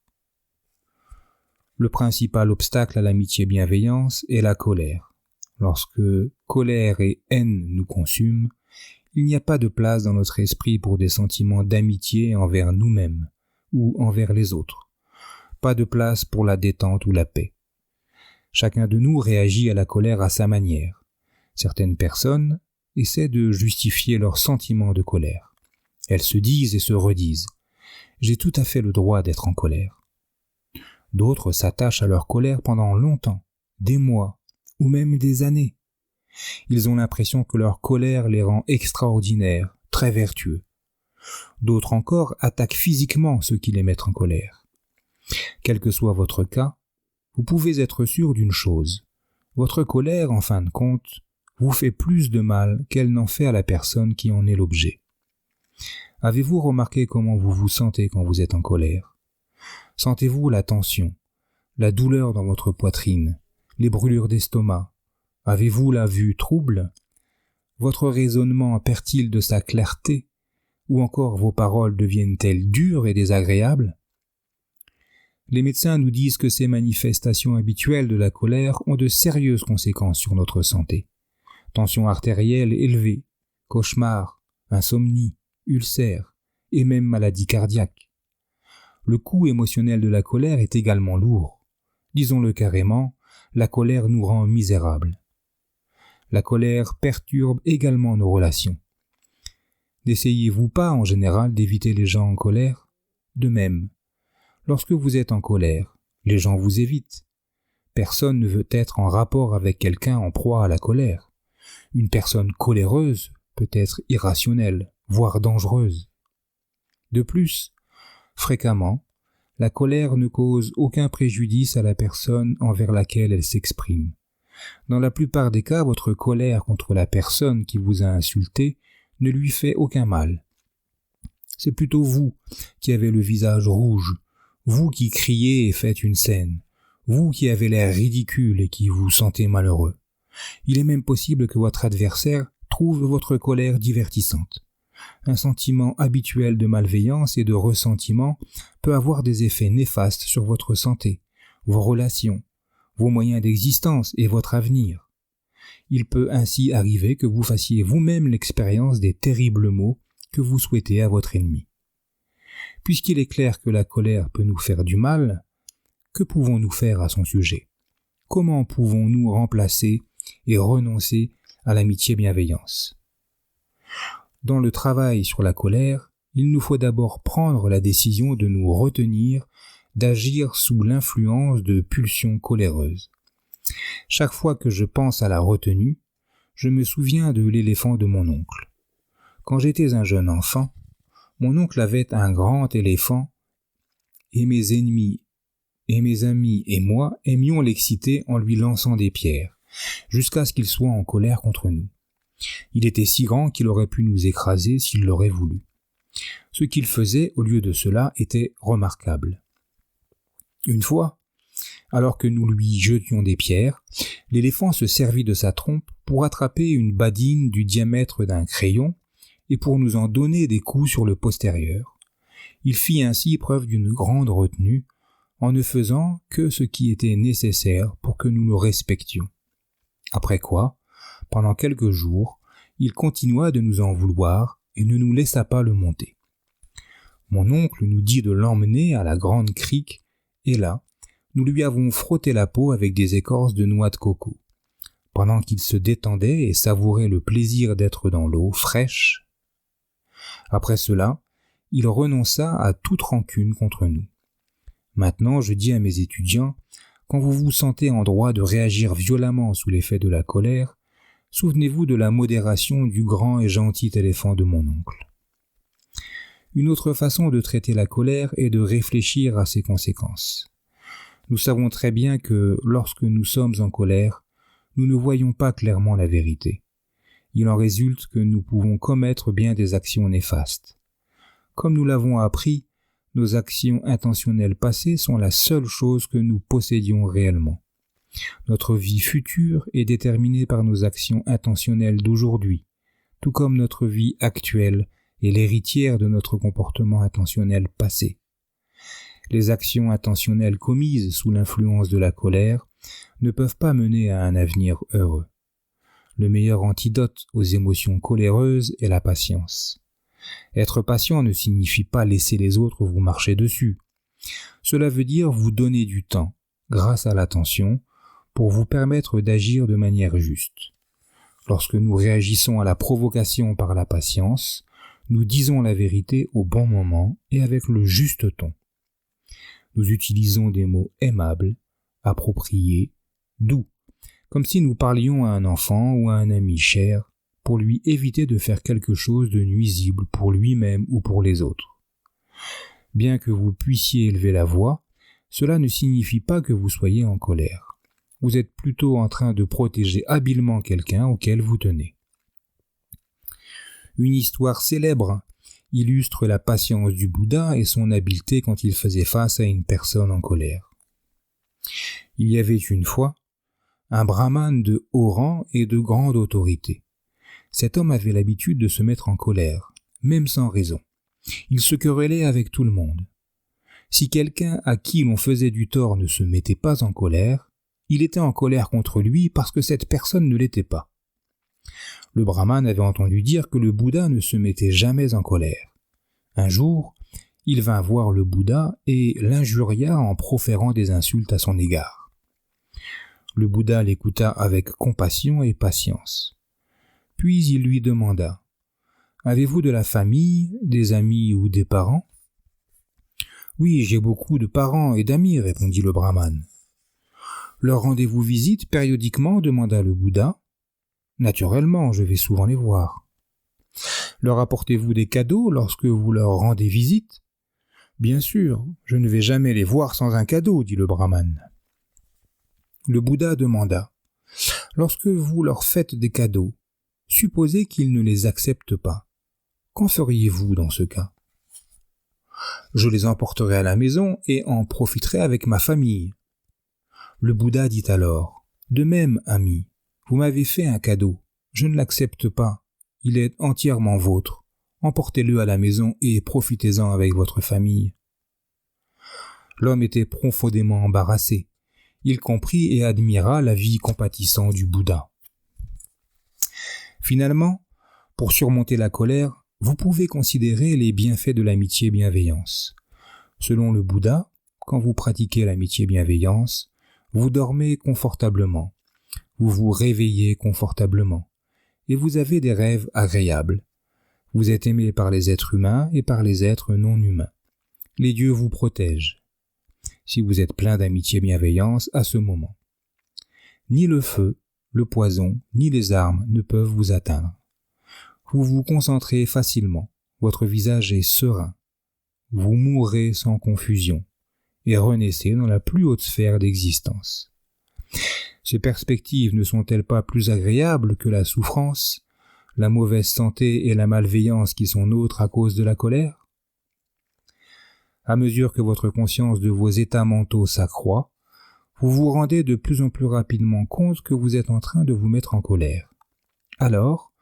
Le principal obstacle à l'amitié bienveillance est la colère. Lorsque colère et haine nous consument, il n'y a pas de place dans notre esprit pour des sentiments d'amitié envers nous-mêmes ou envers les autres. Pas de place pour la détente ou la paix. Chacun de nous réagit à la colère à sa manière. Certaines personnes essaient de justifier leurs sentiments de colère. Elles se disent et se redisent « J'ai tout à fait le droit d'être en colère ». D'autres s'attachent à leur colère pendant longtemps, des mois, ou même des années. Ils ont l'impression que leur colère les rend extraordinaires, très vertueux. D'autres encore attaquent physiquement ceux qui les mettent en colère. Quel que soit votre cas, vous pouvez être sûr d'une chose. Votre colère, en fin de compte, vous fait plus de mal qu'elle n'en fait à la personne qui en est l'objet. Avez-vous remarqué comment vous vous sentez quand vous êtes en colère ? Sentez-vous la tension, la douleur dans votre poitrine, les brûlures d'estomac? Avez-vous la vue trouble? Votre raisonnement perd-il de sa clarté? Ou encore vos paroles deviennent-elles dures et désagréables? Les médecins nous disent que ces manifestations habituelles de la colère ont de sérieuses conséquences sur notre santé. Tension artérielle élevée, cauchemars, insomnie, ulcères et même maladie cardiaque. Le coût émotionnel de la colère est également lourd. Disons-le carrément, la colère nous rend misérables. La colère perturbe également nos relations. N'essayez-vous pas en général d'éviter les gens en colère? De même, lorsque vous êtes en colère, les gens vous évitent. Personne ne veut être en rapport avec quelqu'un en proie à la colère. Une personne coléreuse peut être irrationnelle, voire dangereuse. De plus, fréquemment, la colère ne cause aucun préjudice à la personne envers laquelle elle s'exprime. Dans la plupart des cas, votre colère contre la personne qui vous a insulté ne lui fait aucun mal. C'est plutôt vous qui avez le visage rouge, vous qui criez et faites une scène, vous qui avez l'air ridicule et qui vous sentez malheureux. Il est même possible que votre adversaire trouve votre colère divertissante. Un sentiment habituel de malveillance et de ressentiment peut avoir des effets néfastes sur votre santé, vos relations, vos moyens d'existence et votre avenir. Il peut ainsi arriver que vous fassiez vous-même l'expérience des terribles maux que vous souhaitez à votre ennemi. Puisqu'il est clair que la colère peut nous faire du mal, que pouvons-nous faire à son sujet? Comment pouvons-nous remplacer et renoncer à l'amitié bienveillance? Dans le travail sur la colère, il nous faut d'abord prendre la décision de nous retenir d'agir sous l'influence de pulsions coléreuses. Chaque fois que je pense à la retenue, je me souviens de l'éléphant de mon oncle. Quand j'étais un jeune enfant, mon oncle avait un grand éléphant et mes ennemis et mes amis et moi aimions l'exciter en lui lançant des pierres, jusqu'à ce qu'il soit en colère contre nous. Il était si grand qu'il aurait pu nous écraser s'il l'aurait voulu. Ce qu'il faisait au lieu de cela était remarquable. Une fois, alors que nous lui jetions des pierres, l'éléphant se servit de sa trompe pour attraper une badine du diamètre d'un crayon et pour nous en donner des coups sur le postérieur. Il fit ainsi preuve d'une grande retenue en ne faisant que ce qui était nécessaire pour que nous le respections. Après quoi, pendant quelques jours, il continua de nous en vouloir et ne nous laissa pas le monter. Mon oncle nous dit de l'emmener à la grande crique et là, nous lui avons frotté la peau avec des écorces de noix de coco. Pendant qu'il se détendait et savourait le plaisir d'être dans l'eau fraîche, après cela, il renonça à toute rancune contre nous. Maintenant, je dis à mes étudiants, quand vous vous sentez en droit de réagir violemment sous l'effet de la colère, souvenez-vous de la modération du grand et gentil éléphant de mon oncle. Une autre façon de traiter la colère est de réfléchir à ses conséquences. Nous savons très bien que, lorsque nous sommes en colère, nous ne voyons pas clairement la vérité. Il en résulte que nous pouvons commettre bien des actions néfastes. Comme nous l'avons appris, nos actions intentionnelles passées sont la seule chose que nous possédions réellement. Notre vie future est déterminée par nos actions intentionnelles d'aujourd'hui, tout comme notre vie actuelle est l'héritière de notre comportement intentionnel passé. Les actions intentionnelles commises sous l'influence de la colère ne peuvent pas mener à un avenir heureux. Le meilleur antidote aux émotions coléreuses est la patience. Être patient ne signifie pas laisser les autres vous marcher dessus. Cela veut dire vous donner du temps, grâce à l'attention, pour vous permettre d'agir de manière juste. Lorsque nous réagissons à la provocation par la patience, nous disons la vérité au bon moment et avec le juste ton. Nous utilisons des mots aimables, appropriés, doux, comme si nous parlions à un enfant ou à un ami cher, pour lui éviter de faire quelque chose de nuisible pour lui-même ou pour les autres. Bien que vous puissiez élever la voix, cela ne signifie pas que vous soyez en colère. Vous êtes plutôt en train de protéger habilement quelqu'un auquel vous tenez. Une histoire célèbre illustre la patience du Bouddha et son habileté quand il faisait face à une personne en colère. Il y avait une fois un brahmane de haut rang et de grande autorité. Cet homme avait l'habitude de se mettre en colère, même sans raison. Il se querellait avec tout le monde. Si quelqu'un à qui l'on faisait du tort ne se mettait pas en colère, il était en colère contre lui parce que cette personne ne l'était pas. Le brahmane avait entendu dire que le Bouddha ne se mettait jamais en colère. Un jour, il vint voir le Bouddha et l'injuria en proférant des insultes à son égard. Le Bouddha l'écouta avec compassion et patience. Puis il lui demanda « Avez-vous de la famille, des amis ou des parents ?» « Oui, j'ai beaucoup de parents et d'amis, » répondit le brahmane. « Leur rendez-vous visite périodiquement ?» demanda le Bouddha. « Naturellement, je vais souvent les voir. »« Leur apportez-vous des cadeaux lorsque vous leur rendez visite ?»« Bien sûr, je ne vais jamais les voir sans un cadeau, » dit le brahmane. Le Bouddha demanda « Lorsque vous leur faites des cadeaux, supposez qu'ils ne les acceptent pas. Qu'en feriez-vous dans ce cas ? » « Je les emporterai à la maison et en profiterai avec ma famille. » Le Bouddha dit alors « De même, ami, vous m'avez fait un cadeau. Je ne l'accepte pas. Il est entièrement vôtre. Emportez-le à la maison et profitez-en avec votre famille. » L'homme était profondément embarrassé. Il comprit et admira la vie compatissante du Bouddha. Finalement, pour surmonter la colère, vous pouvez considérer les bienfaits de l'amitié-bienveillance. Selon le Bouddha, quand vous pratiquez l'amitié-bienveillance, vous dormez confortablement, vous vous réveillez confortablement, et vous avez des rêves agréables. Vous êtes aimé par les êtres humains et par les êtres non humains. Les dieux vous protègent. Si vous êtes plein d'amitié-bienveillance à ce moment, ni le feu, le poison, ni les armes ne peuvent vous atteindre. Vous vous concentrez facilement, votre visage est serein, vous mourrez sans confusion et renaissez dans la plus haute sphère d'existence. Ces perspectives ne sont-elles pas plus agréables que la souffrance, la mauvaise santé et la malveillance qui sont nôtres à cause de la colère ? À mesure que votre conscience de vos états mentaux s'accroît, vous vous rendez de plus en plus rapidement compte que vous êtes en train de vous mettre en colère. Alors,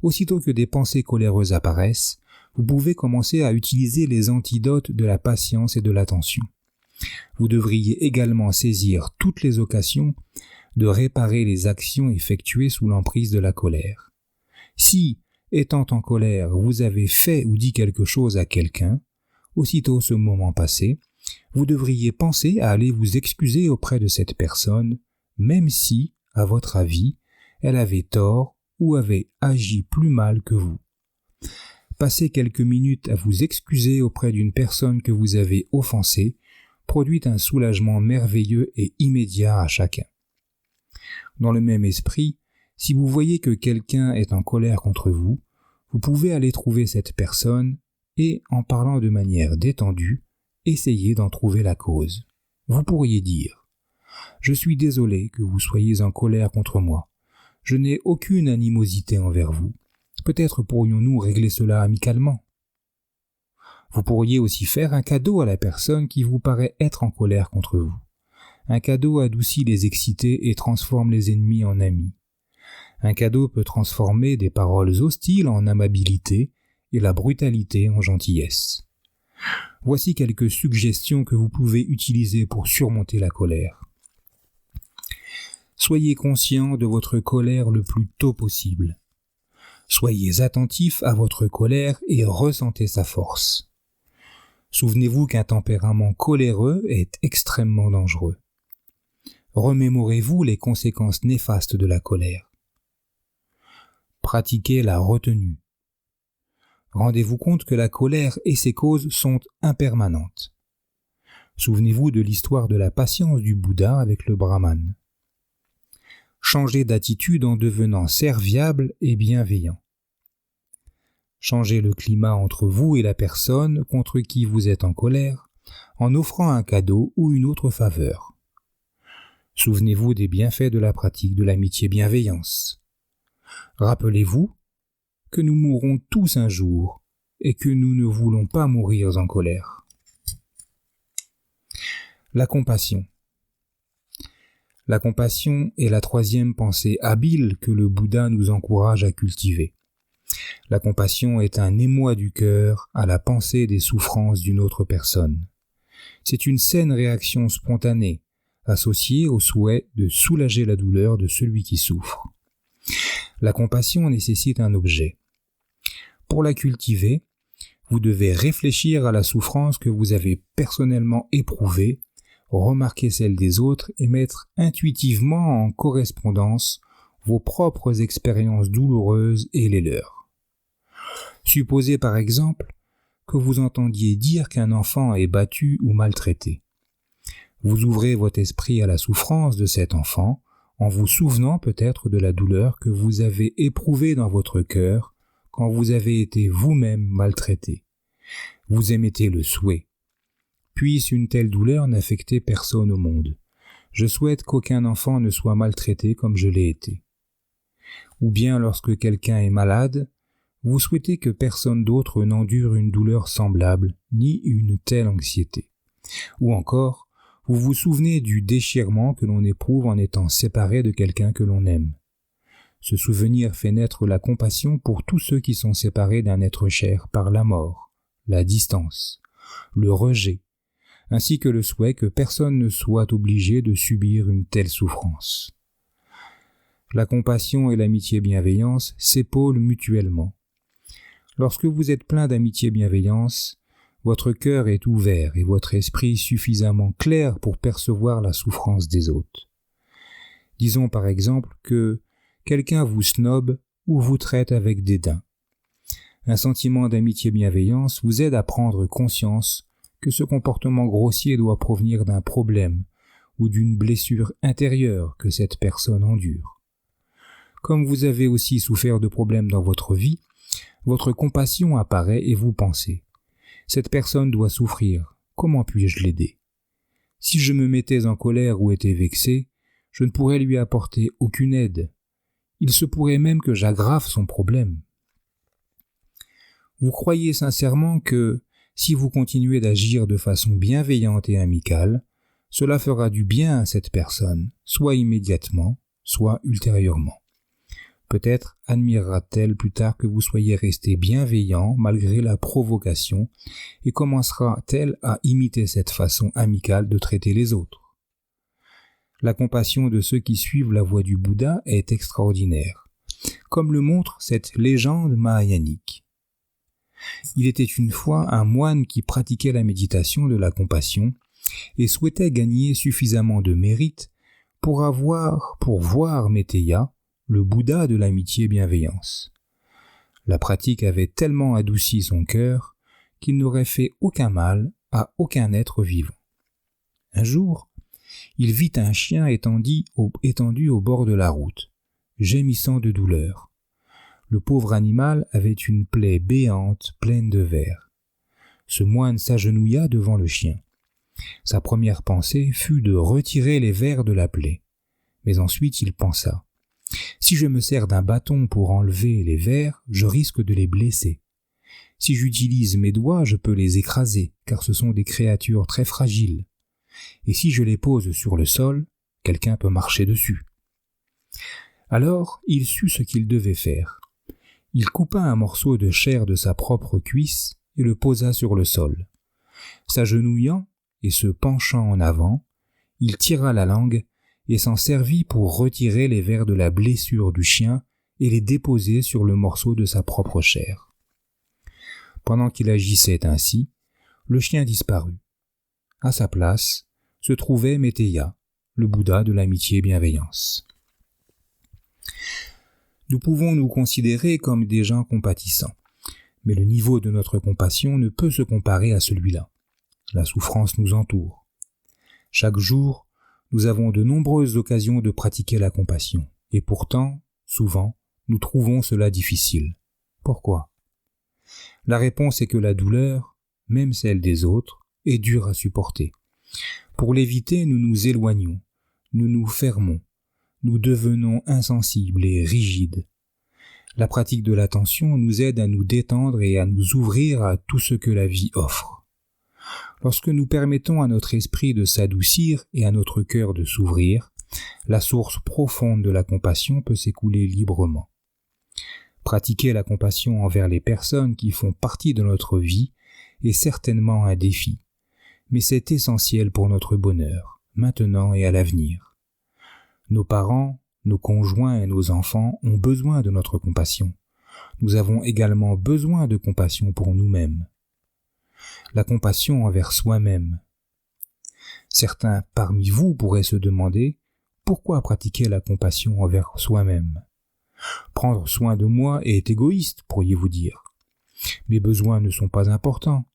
aussitôt que des pensées coléreuses apparaissent, vous pouvez commencer à utiliser les antidotes de la patience et de l'attention. Vous devriez également saisir toutes les occasions de réparer les actions effectuées sous l'emprise de la colère. Si, étant en colère, vous avez fait ou dit quelque chose à quelqu'un, aussitôt ce moment passé, vous devriez penser à aller vous excuser auprès de cette personne, même si, à votre avis, elle avait tort ou avait agi plus mal que vous. Passer quelques minutes à vous excuser auprès d'une personne que vous avez offensée produit un soulagement merveilleux et immédiat à chacun. Dans le même esprit, si vous voyez que quelqu'un est en colère contre vous, vous pouvez aller trouver cette personne et, en parlant de manière détendue, essayer d'en trouver la cause. Vous pourriez dire « Je suis désolé que vous soyez en colère contre moi. Je n'ai aucune animosité envers vous. Peut-être pourrions-nous régler cela amicalement. » Vous pourriez aussi faire un cadeau à la personne qui vous paraît être en colère contre vous. Un cadeau adoucit les excités et transforme les ennemis en amis. Un cadeau peut transformer des paroles hostiles en amabilité et la brutalité en gentillesse. Voici quelques suggestions que vous pouvez utiliser pour surmonter la colère. Soyez conscient de votre colère le plus tôt possible. Soyez attentif à votre colère et ressentez sa force. Souvenez-vous qu'un tempérament coléreux est extrêmement dangereux. Remémorez-vous les conséquences néfastes de la colère. Pratiquez la retenue. Rendez-vous compte que la colère et ses causes sont impermanentes. Souvenez-vous de l'histoire de la patience du Bouddha avec le brahmane. Changez d'attitude en devenant serviable et bienveillant. Changez le climat entre vous et la personne contre qui vous êtes en colère en offrant un cadeau ou une autre faveur. Souvenez-vous des bienfaits de la pratique de l'amitié-bienveillance. Rappelez-vous que nous mourrons tous un jour et que nous ne voulons pas mourir en colère. La compassion. La compassion est la troisième pensée habile que le Bouddha nous encourage à cultiver. La compassion est un émoi du cœur à la pensée des souffrances d'une autre personne. C'est une saine réaction spontanée, associée au souhait de soulager la douleur de celui qui souffre. La compassion nécessite un objet. Pour la cultiver, vous devez réfléchir à la souffrance que vous avez personnellement éprouvée, remarquer celle des autres et mettre intuitivement en correspondance vos propres expériences douloureuses et les leurs. Supposez par exemple que vous entendiez dire qu'un enfant est battu ou maltraité. Vous ouvrez votre esprit à la souffrance de cet enfant en vous souvenant peut-être de la douleur que vous avez éprouvée dans votre cœur quand vous avez été vous-même maltraité. Vous émettez le souhait. Puisse une telle douleur n'affecter personne au monde. Je souhaite qu'aucun enfant ne soit maltraité comme je l'ai été. Ou bien lorsque quelqu'un est malade, vous souhaitez que personne d'autre n'endure une douleur semblable, ni une telle anxiété. Ou encore, vous vous souvenez du déchirement que l'on éprouve en étant séparé de quelqu'un que l'on aime. Ce souvenir fait naître la compassion pour tous ceux qui sont séparés d'un être cher par la mort, la distance, le rejet, ainsi que le souhait que personne ne soit obligé de subir une telle souffrance. La compassion et l'amitié-bienveillance s'épaulent mutuellement. Lorsque vous êtes plein d'amitié-bienveillance, votre cœur est ouvert et votre esprit suffisamment clair pour percevoir la souffrance des autres. Disons par exemple que quelqu'un vous snobe ou vous traite avec dédain. Un sentiment d'amitié-bienveillance vous aide à prendre conscience que ce comportement grossier doit provenir d'un problème ou d'une blessure intérieure que cette personne endure. Comme vous avez aussi souffert de problèmes dans votre vie, votre compassion apparaît et vous pensez « Cette personne doit souffrir, comment puis-je l'aider ?» Si je me mettais en colère ou étais vexé, je ne pourrais lui apporter aucune aide. Il se pourrait même que j'aggrave son problème. Vous croyez sincèrement que, si vous continuez d'agir de façon bienveillante et amicale, cela fera du bien à cette personne, soit immédiatement, soit ultérieurement. Peut-être admirera-t-elle plus tard que vous soyez resté bienveillant malgré la provocation et commencera-t-elle à imiter cette façon amicale de traiter les autres. La compassion de ceux qui suivent la voie du Bouddha est extraordinaire, comme le montre cette légende mahayanique. Il était une fois un moine qui pratiquait la méditation de la compassion et souhaitait gagner suffisamment de mérite pour voir Metteyya, le Bouddha de l'amitié-bienveillance. La pratique avait tellement adouci son cœur qu'il n'aurait fait aucun mal à aucun être vivant. Un jour, il vit un chien étendu au bord de la route, gémissant de douleur. Le pauvre animal avait une plaie béante pleine de vers. Ce moine s'agenouilla devant le chien. Sa première pensée fut de retirer les vers de la plaie. Mais ensuite il pensa « Si je me sers d'un bâton pour enlever les vers, je risque de les blesser. Si j'utilise mes doigts, je peux les écraser, car ce sont des créatures très fragiles. Et si je les pose sur le sol, quelqu'un peut marcher dessus. » Alors il sut ce qu'il devait faire. Il coupa un morceau de chair de sa propre cuisse et le posa sur le sol. S'agenouillant et se penchant en avant, il tira la langue et s'en servit pour retirer les vers de la blessure du chien et les déposer sur le morceau de sa propre chair. Pendant qu'il agissait ainsi, le chien disparut. À sa place se trouvait Metteyya, le Bouddha de l'amitié-bienveillance. Nous pouvons nous considérer comme des gens compatissants, mais le niveau de notre compassion ne peut se comparer à celui-là. La souffrance nous entoure. Chaque jour, nous avons de nombreuses occasions de pratiquer la compassion, et pourtant, souvent, nous trouvons cela difficile. Pourquoi ? La réponse est que la douleur, même celle des autres, est dure à supporter. Pour l'éviter, nous nous éloignons, nous nous fermons, nous devenons insensibles et rigides. La pratique de l'attention nous aide à nous détendre et à nous ouvrir à tout ce que la vie offre. Lorsque nous permettons à notre esprit de s'adoucir et à notre cœur de s'ouvrir, la source profonde de la compassion peut s'écouler librement. Pratiquer la compassion envers les personnes qui font partie de notre vie est certainement un défi, mais c'est essentiel pour notre bonheur, maintenant et à l'avenir. Nos parents, nos conjoints et nos enfants ont besoin de notre compassion. Nous avons également besoin de compassion pour nous-mêmes. La compassion envers soi-même. Certains parmi vous pourraient se demander pourquoi pratiquer la compassion envers soi-même. Prendre soin de moi est égoïste, pourriez-vous dire. Mes besoins ne sont pas importants.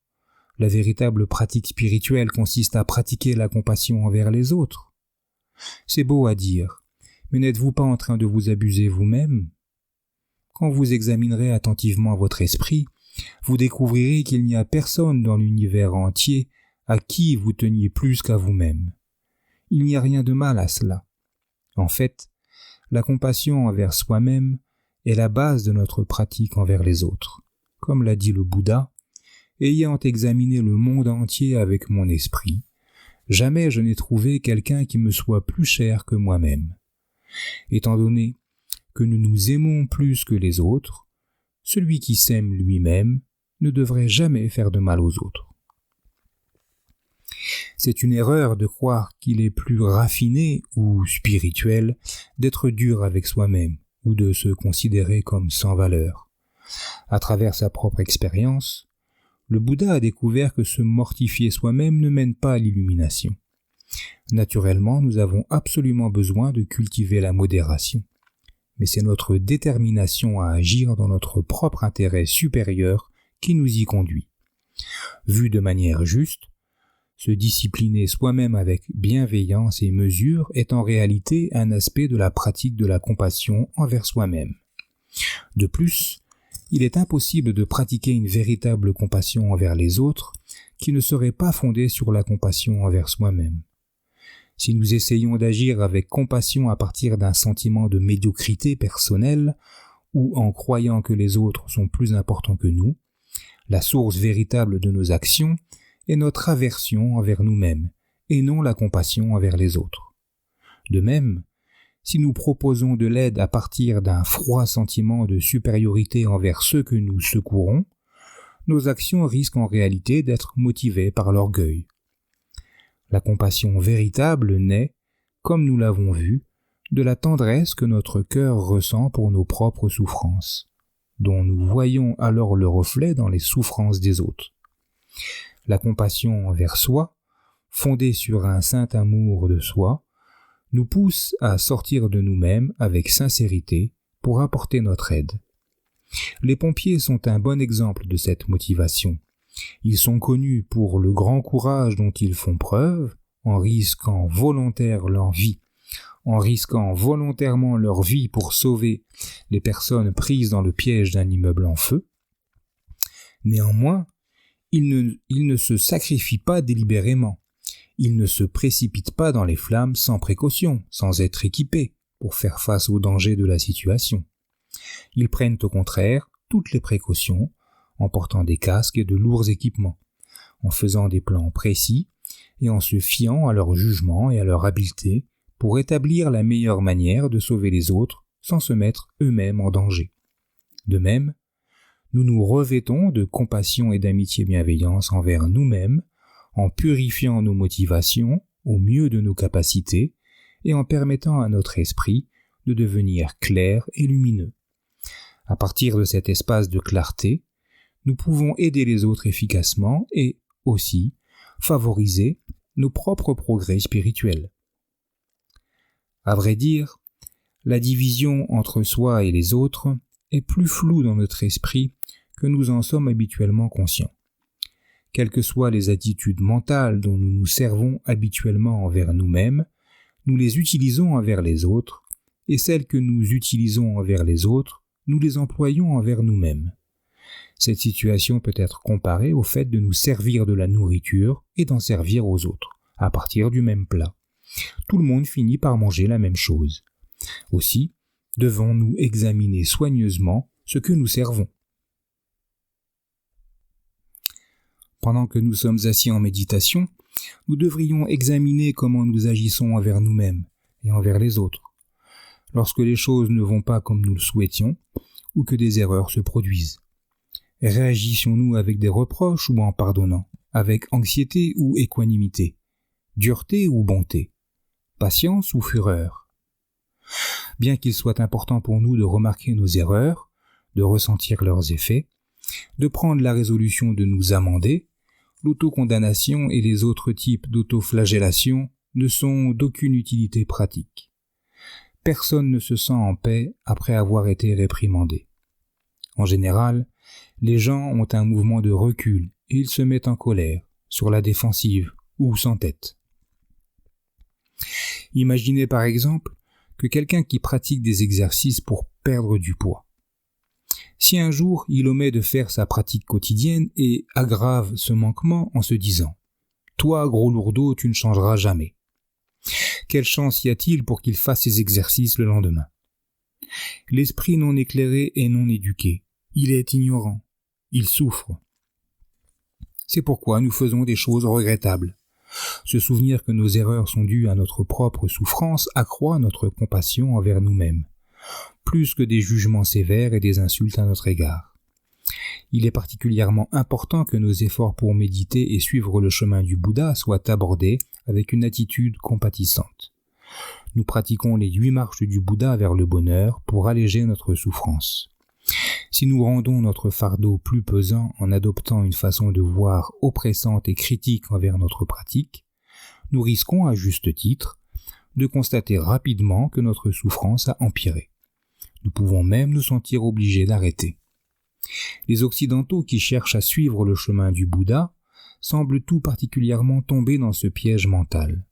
La véritable pratique spirituelle consiste à pratiquer la compassion envers les autres. C'est beau à dire, mais n'êtes-vous pas en train de vous abuser vous-même ? Quand vous examinerez attentivement votre esprit, vous découvrirez qu'il n'y a personne dans l'univers entier à qui vous teniez plus qu'à vous-même. Il n'y a rien de mal à cela. En fait, la compassion envers soi-même est la base de notre pratique envers les autres. Comme l'a dit le Bouddha, ayant examiné le monde entier avec mon esprit, jamais je n'ai trouvé quelqu'un qui me soit plus cher que moi-même. Étant donné que nous nous aimons plus que les autres, celui qui s'aime lui-même ne devrait jamais faire de mal aux autres. C'est une erreur de croire qu'il est plus raffiné ou spirituel d'être dur avec soi-même ou de se considérer comme sans valeur. À travers sa propre expérience, le Bouddha a découvert que se mortifier soi-même ne mène pas à l'illumination. Naturellement, nous avons absolument besoin de cultiver la modération, mais c'est notre détermination à agir dans notre propre intérêt supérieur qui nous y conduit. Vu de manière juste, se discipliner soi-même avec bienveillance et mesure est en réalité un aspect de la pratique de la compassion envers soi-même. De plus, il est impossible de pratiquer une véritable compassion envers les autres qui ne serait pas fondée sur la compassion envers soi-même. Si nous essayons d'agir avec compassion à partir d'un sentiment de médiocrité personnelle ou en croyant que les autres sont plus importants que nous, la source véritable de nos actions est notre aversion envers nous-mêmes et non la compassion envers les autres. De même, si nous proposons de l'aide à partir d'un froid sentiment de supériorité envers ceux que nous secourons, nos actions risquent en réalité d'être motivées par l'orgueil. La compassion véritable naît, comme nous l'avons vu, de la tendresse que notre cœur ressent pour nos propres souffrances, dont nous voyons alors le reflet dans les souffrances des autres. La compassion envers soi, fondée sur un saint amour de soi, nous pousse à sortir de nous-mêmes avec sincérité pour apporter notre aide. Les pompiers sont un bon exemple de cette motivation. Ils sont connus pour le grand courage dont ils font preuve en risquant volontairement leur vie pour sauver les personnes prises dans le piège d'un immeuble en feu. Néanmoins, ils ne se sacrifient pas délibérément. Ils ne se précipitent pas dans les flammes sans précaution, sans être équipés, pour faire face aux dangers de la situation. Ils prennent au contraire toutes les précautions, en portant des casques et de lourds équipements, en faisant des plans précis et en se fiant à leur jugement et à leur habileté pour établir la meilleure manière de sauver les autres sans se mettre eux-mêmes en danger. De même, nous nous revêtons de compassion et d'amitié bienveillance envers nous-mêmes, en purifiant nos motivations au mieux de nos capacités et en permettant à notre esprit de devenir clair et lumineux. À partir de cet espace de clarté, nous pouvons aider les autres efficacement et aussi favoriser nos propres progrès spirituels. À vrai dire, la division entre soi et les autres est plus floue dans notre esprit que nous en sommes habituellement conscients. Quelles que soient les attitudes mentales dont nous nous servons habituellement envers nous-mêmes, nous les utilisons envers les autres, et celles que nous utilisons envers les autres, nous les employons envers nous-mêmes. Cette situation peut être comparée au fait de nous servir de la nourriture et d'en servir aux autres, à partir du même plat. Tout le monde finit par manger la même chose. Aussi, devons-nous examiner soigneusement ce que nous servons. Pendant que nous sommes assis en méditation, nous devrions examiner comment nous agissons envers nous-mêmes et envers les autres. Lorsque les choses ne vont pas comme nous le souhaitions, ou que des erreurs se produisent. Réagissions-nous avec des reproches ou en pardonnant, avec anxiété ou équanimité, dureté ou bonté, patience ou fureur? Bien qu'il soit important pour nous de remarquer nos erreurs, de ressentir leurs effets, de prendre la résolution de nous amender, l'autocondamnation et les autres types d'autoflagellation ne sont d'aucune utilité pratique. Personne ne se sent en paix après avoir été réprimandé. En général, les gens ont un mouvement de recul et ils se mettent en colère, sur la défensive ou s'entêtent. Imaginez par exemple que quelqu'un qui pratique des exercices pour perdre du poids. Si un jour il omet de faire sa pratique quotidienne et aggrave ce manquement en se disant « Toi, gros lourdeau, tu ne changeras jamais », quelle chance y a-t-il pour qu'il fasse ses exercices le lendemain? L'esprit non éclairé et non éduqué, il est ignorant, il souffre. C'est pourquoi nous faisons des choses regrettables. Se souvenir que nos erreurs sont dues à notre propre souffrance accroît notre compassion envers nous-mêmes, plus que des jugements sévères et des insultes à notre égard. Il est particulièrement important que nos efforts pour méditer et suivre le chemin du Bouddha soient abordés avec une attitude compatissante. Nous pratiquons les 8 marches du Bouddha vers le bonheur pour alléger notre souffrance. Si nous rendons notre fardeau plus pesant en adoptant une façon de voir oppressante et critique envers notre pratique, nous risquons, à juste titre, de constater rapidement que notre souffrance a empiré. Nous pouvons même nous sentir obligés d'arrêter. Les Occidentaux qui cherchent à suivre le chemin du Bouddha semblent tout particulièrement tomber dans ce piège mental.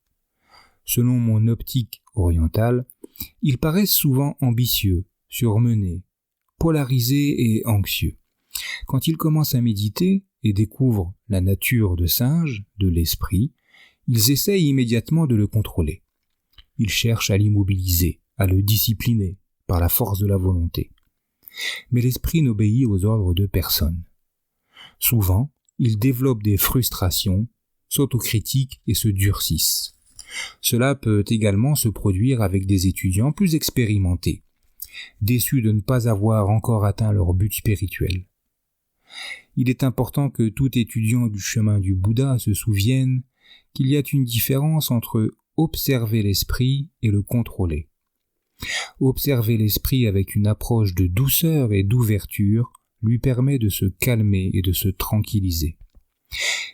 Selon mon optique orientale, ils paraissent souvent ambitieux, surmenés, polarisés et anxieux. Quand ils commencent à méditer et découvrent la nature de singe, de l'esprit, ils essayent immédiatement de le contrôler. Ils cherchent à l'immobiliser, à le discipliner par la force de la volonté. Mais l'esprit n'obéit aux ordres de personne. Souvent, ils développent des frustrations, s'autocritiquent et se durcissent. Cela peut également se produire avec des étudiants plus expérimentés, déçus de ne pas avoir encore atteint leur but spirituel. Il est important que tout étudiant du chemin du Bouddha se souvienne qu'il y a une différence entre observer l'esprit et le contrôler. Observer l'esprit avec une approche de douceur et d'ouverture lui permet de se calmer et de se tranquilliser.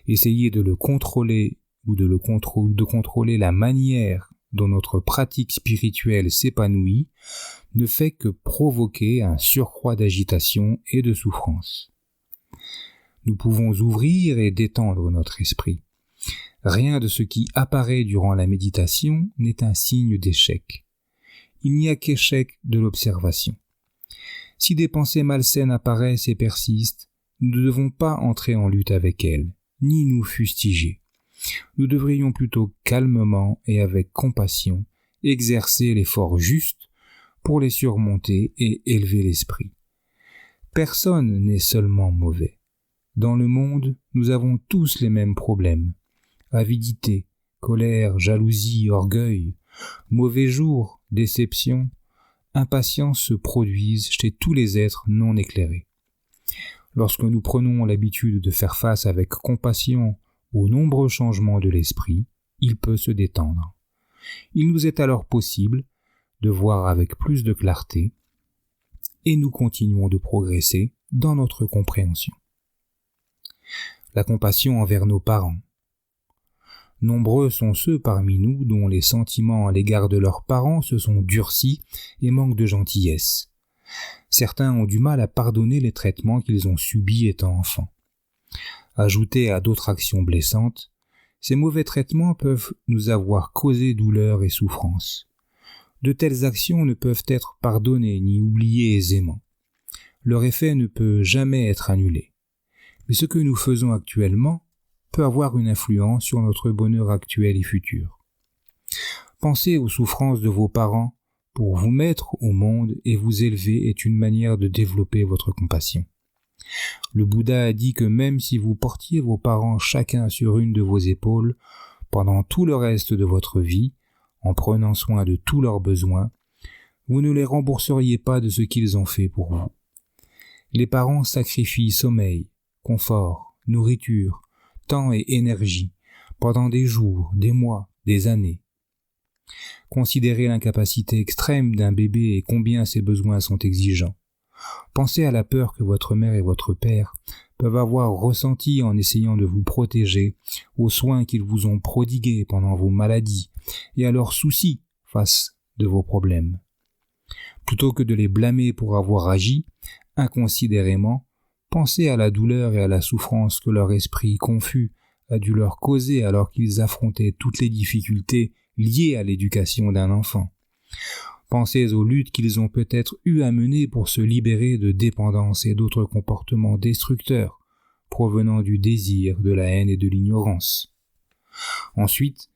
Essayer de le contrôler ou de contrôler la manière dont notre pratique spirituelle s'épanouit ne fait que provoquer un surcroît d'agitation et de souffrance. Nous pouvons ouvrir et détendre notre esprit. Rien de ce qui apparaît durant la méditation n'est un signe d'échec. Il n'y a qu'échec de l'observation. Si des pensées malsaines apparaissent et persistent, nous ne devons pas entrer en lutte avec elles, ni nous fustiger. Nous devrions plutôt calmement et avec compassion exercer l'effort juste pour les surmonter et élever l'esprit. Personne n'est seulement mauvais. Dans le monde, nous avons tous les mêmes problèmes. Avidité, colère, jalousie, orgueil, mauvais jours, déception, impatience se produisent chez tous les êtres non éclairés. Lorsque nous prenons l'habitude de faire face avec compassion aux nombreux changements de l'esprit, il peut se détendre. Il nous est alors possible de voir avec plus de clarté et nous continuons de progresser dans notre compréhension. La compassion envers nos parents. Nombreux sont ceux parmi nous dont les sentiments à l'égard de leurs parents se sont durcis et manquent de gentillesse. Certains ont du mal à pardonner les traitements qu'ils ont subis étant enfants. Ajoutés à d'autres actions blessantes, ces mauvais traitements peuvent nous avoir causé douleur et souffrance. De telles actions ne peuvent être pardonnées ni oubliées aisément. Leur effet ne peut jamais être annulé. Mais ce que nous faisons actuellement peut avoir une influence sur notre bonheur actuel et futur. Pensez aux souffrances de vos parents pour vous mettre au monde et vous élever est une manière de développer votre compassion. Le Bouddha a dit que même si vous portiez vos parents chacun sur une de vos épaules pendant tout le reste de votre vie, en prenant soin de tous leurs besoins, vous ne les rembourseriez pas de ce qu'ils ont fait pour vous. Les parents sacrifient sommeil, confort, nourriture, temps et énergie pendant des jours, des mois, des années. Considérez l'incapacité extrême d'un bébé et combien ses besoins sont exigeants. Pensez à la peur que votre mère et votre père peuvent avoir ressentie en essayant de vous protéger, aux soins qu'ils vous ont prodigués pendant vos maladies et à leurs soucis face de vos problèmes. Plutôt que de les blâmer pour avoir agi inconsidérément, pensez à la douleur et à la souffrance que leur esprit confus a dû leur causer alors qu'ils affrontaient toutes les difficultés liées à l'éducation d'un enfant. Pensez aux luttes qu'ils ont peut-être eu à mener pour se libérer de dépendance et d'autres comportements destructeurs provenant du désir, de la haine et de l'ignorance. Ensuite,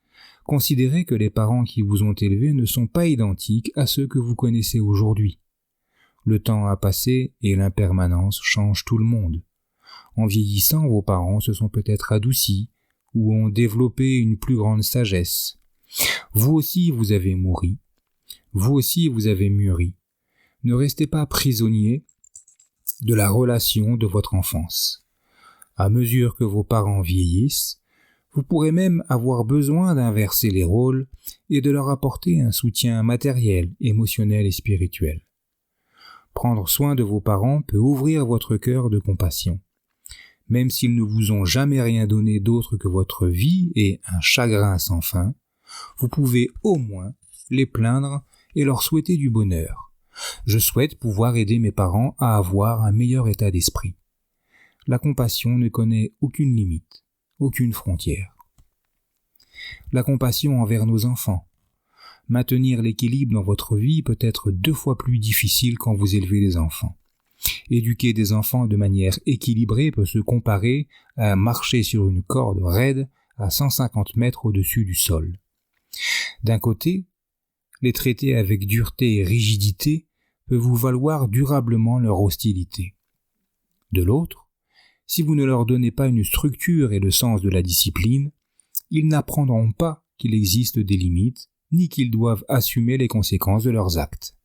considérez que les parents qui vous ont élevés ne sont pas identiques à ceux que vous connaissez aujourd'hui. Le temps a passé et l'impermanence change tout le monde. En vieillissant, vos parents se sont peut-être adoucis ou ont développé une plus grande sagesse. Vous aussi, vous avez mouru. Vous aussi, vous avez mûri. Ne restez pas prisonnier de la relation de votre enfance. À mesure que vos parents vieillissent, vous pourrez même avoir besoin d'inverser les rôles et de leur apporter un soutien matériel, émotionnel et spirituel. Prendre soin de vos parents peut ouvrir votre cœur de compassion. Même s'ils ne vous ont jamais rien donné d'autre que votre vie et un chagrin sans fin, vous pouvez au moins les plaindre et leur souhaiter du bonheur. Je souhaite pouvoir aider mes parents à avoir un meilleur état d'esprit. La compassion ne connaît aucune limite, aucune frontière. La compassion envers nos enfants. Maintenir l'équilibre dans votre vie peut être 2 fois plus difficile quand vous élevez des enfants. Éduquer des enfants de manière équilibrée peut se comparer à marcher sur une corde raide à 150 mètres au-dessus du sol. D'un côté, les traiter avec dureté et rigidité peut vous valoir durablement leur hostilité. De l'autre, si vous ne leur donnez pas une structure et le sens de la discipline, ils n'apprendront pas qu'il existe des limites, ni qu'ils doivent assumer les conséquences de leurs actes.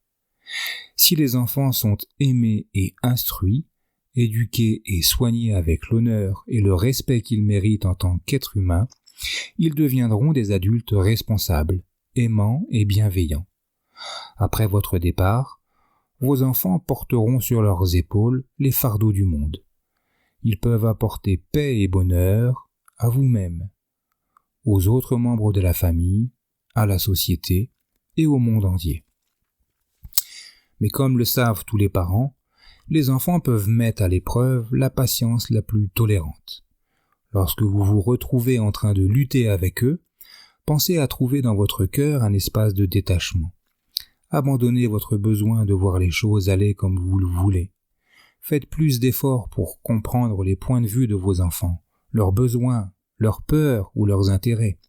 Si les enfants sont aimés et instruits, éduqués et soignés avec l'honneur et le respect qu'ils méritent en tant qu'êtres humains, ils deviendront des adultes responsables, aimants et bienveillants. Après votre départ, vos enfants porteront sur leurs épaules les fardeaux du monde. Ils peuvent apporter paix et bonheur à vous-même, aux autres membres de la famille, à la société et au monde entier. Mais comme le savent tous les parents, les enfants peuvent mettre à l'épreuve la patience la plus tolérante. Lorsque vous vous retrouvez en train de lutter avec eux, pensez à trouver dans votre cœur un espace de détachement. Abandonnez votre besoin de voir les choses aller comme vous le voulez. Faites plus d'efforts pour comprendre les points de vue de vos enfants, leurs besoins, leurs peurs ou leurs intérêts.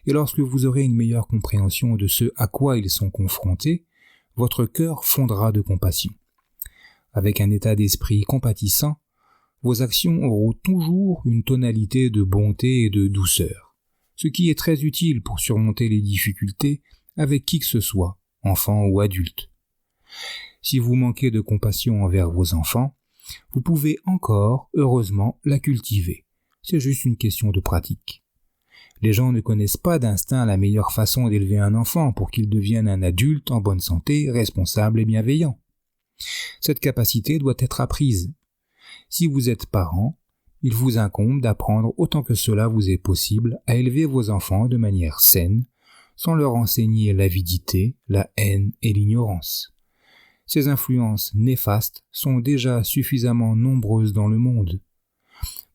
Et lorsque vous aurez une meilleure compréhension de ce à quoi ils sont confrontés, votre cœur fondra de compassion. Avec un état d'esprit compatissant, vos actions auront toujours une tonalité de bonté et de douceur, ce qui est très utile pour surmonter les difficultés avec qui que ce soit, enfant ou adulte. Si vous manquez de compassion envers vos enfants, vous pouvez encore, heureusement, la cultiver. C'est juste une question de pratique. Les gens ne connaissent pas d'instinct la meilleure façon d'élever un enfant pour qu'il devienne un adulte en bonne santé, responsable et bienveillant. Cette capacité doit être apprise. Si vous êtes parent, il vous incombe d'apprendre autant que cela vous est possible à élever vos enfants de manière saine, sans leur enseigner l'avidité, la haine et l'ignorance. Ces influences néfastes sont déjà suffisamment nombreuses dans le monde.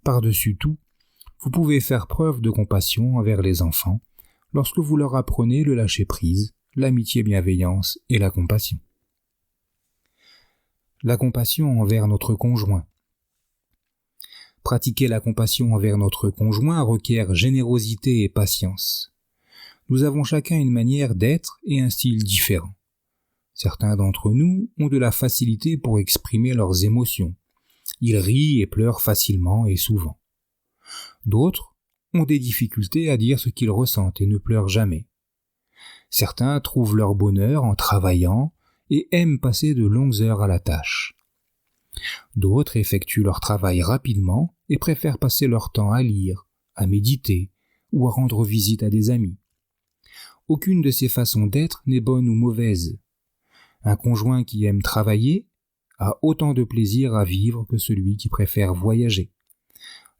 Par-dessus tout, vous pouvez faire preuve de compassion envers les enfants lorsque vous leur apprenez le lâcher-prise, l'amitié bienveillance et la compassion. La compassion envers notre conjoint. Pratiquer la compassion envers notre conjoint requiert générosité et patience. Nous avons chacun une manière d'être et un style différent. Certains d'entre nous ont de la facilité pour exprimer leurs émotions. Ils rient et pleurent facilement et souvent. D'autres ont des difficultés à dire ce qu'ils ressentent et ne pleurent jamais. Certains trouvent leur bonheur en travaillant et aiment passer de longues heures à la tâche. D'autres effectuent leur travail rapidement et préfèrent passer leur temps à lire, à méditer ou à rendre visite à des amis. Aucune de ces façons d'être n'est bonne ou mauvaise. Un conjoint qui aime travailler a autant de plaisir à vivre que celui qui préfère voyager.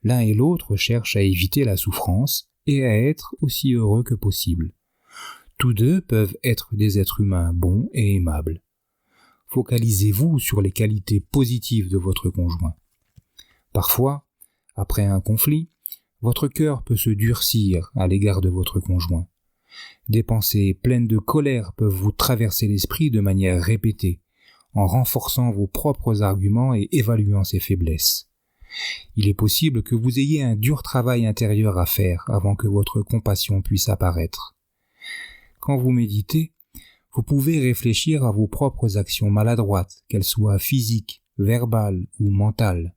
L'un et l'autre cherchent à éviter la souffrance et à être aussi heureux que possible. Tous deux peuvent être des êtres humains bons et aimables. Focalisez-vous sur les qualités positives de votre conjoint. Parfois, après un conflit, votre cœur peut se durcir à l'égard de votre conjoint. Des pensées pleines de colère peuvent vous traverser l'esprit de manière répétée, en renforçant vos propres arguments et évaluant ses faiblesses. Il est possible que vous ayez un dur travail intérieur à faire avant que votre compassion puisse apparaître. Quand vous méditez, vous pouvez réfléchir à vos propres actions maladroites, qu'elles soient physiques, verbales ou mentales,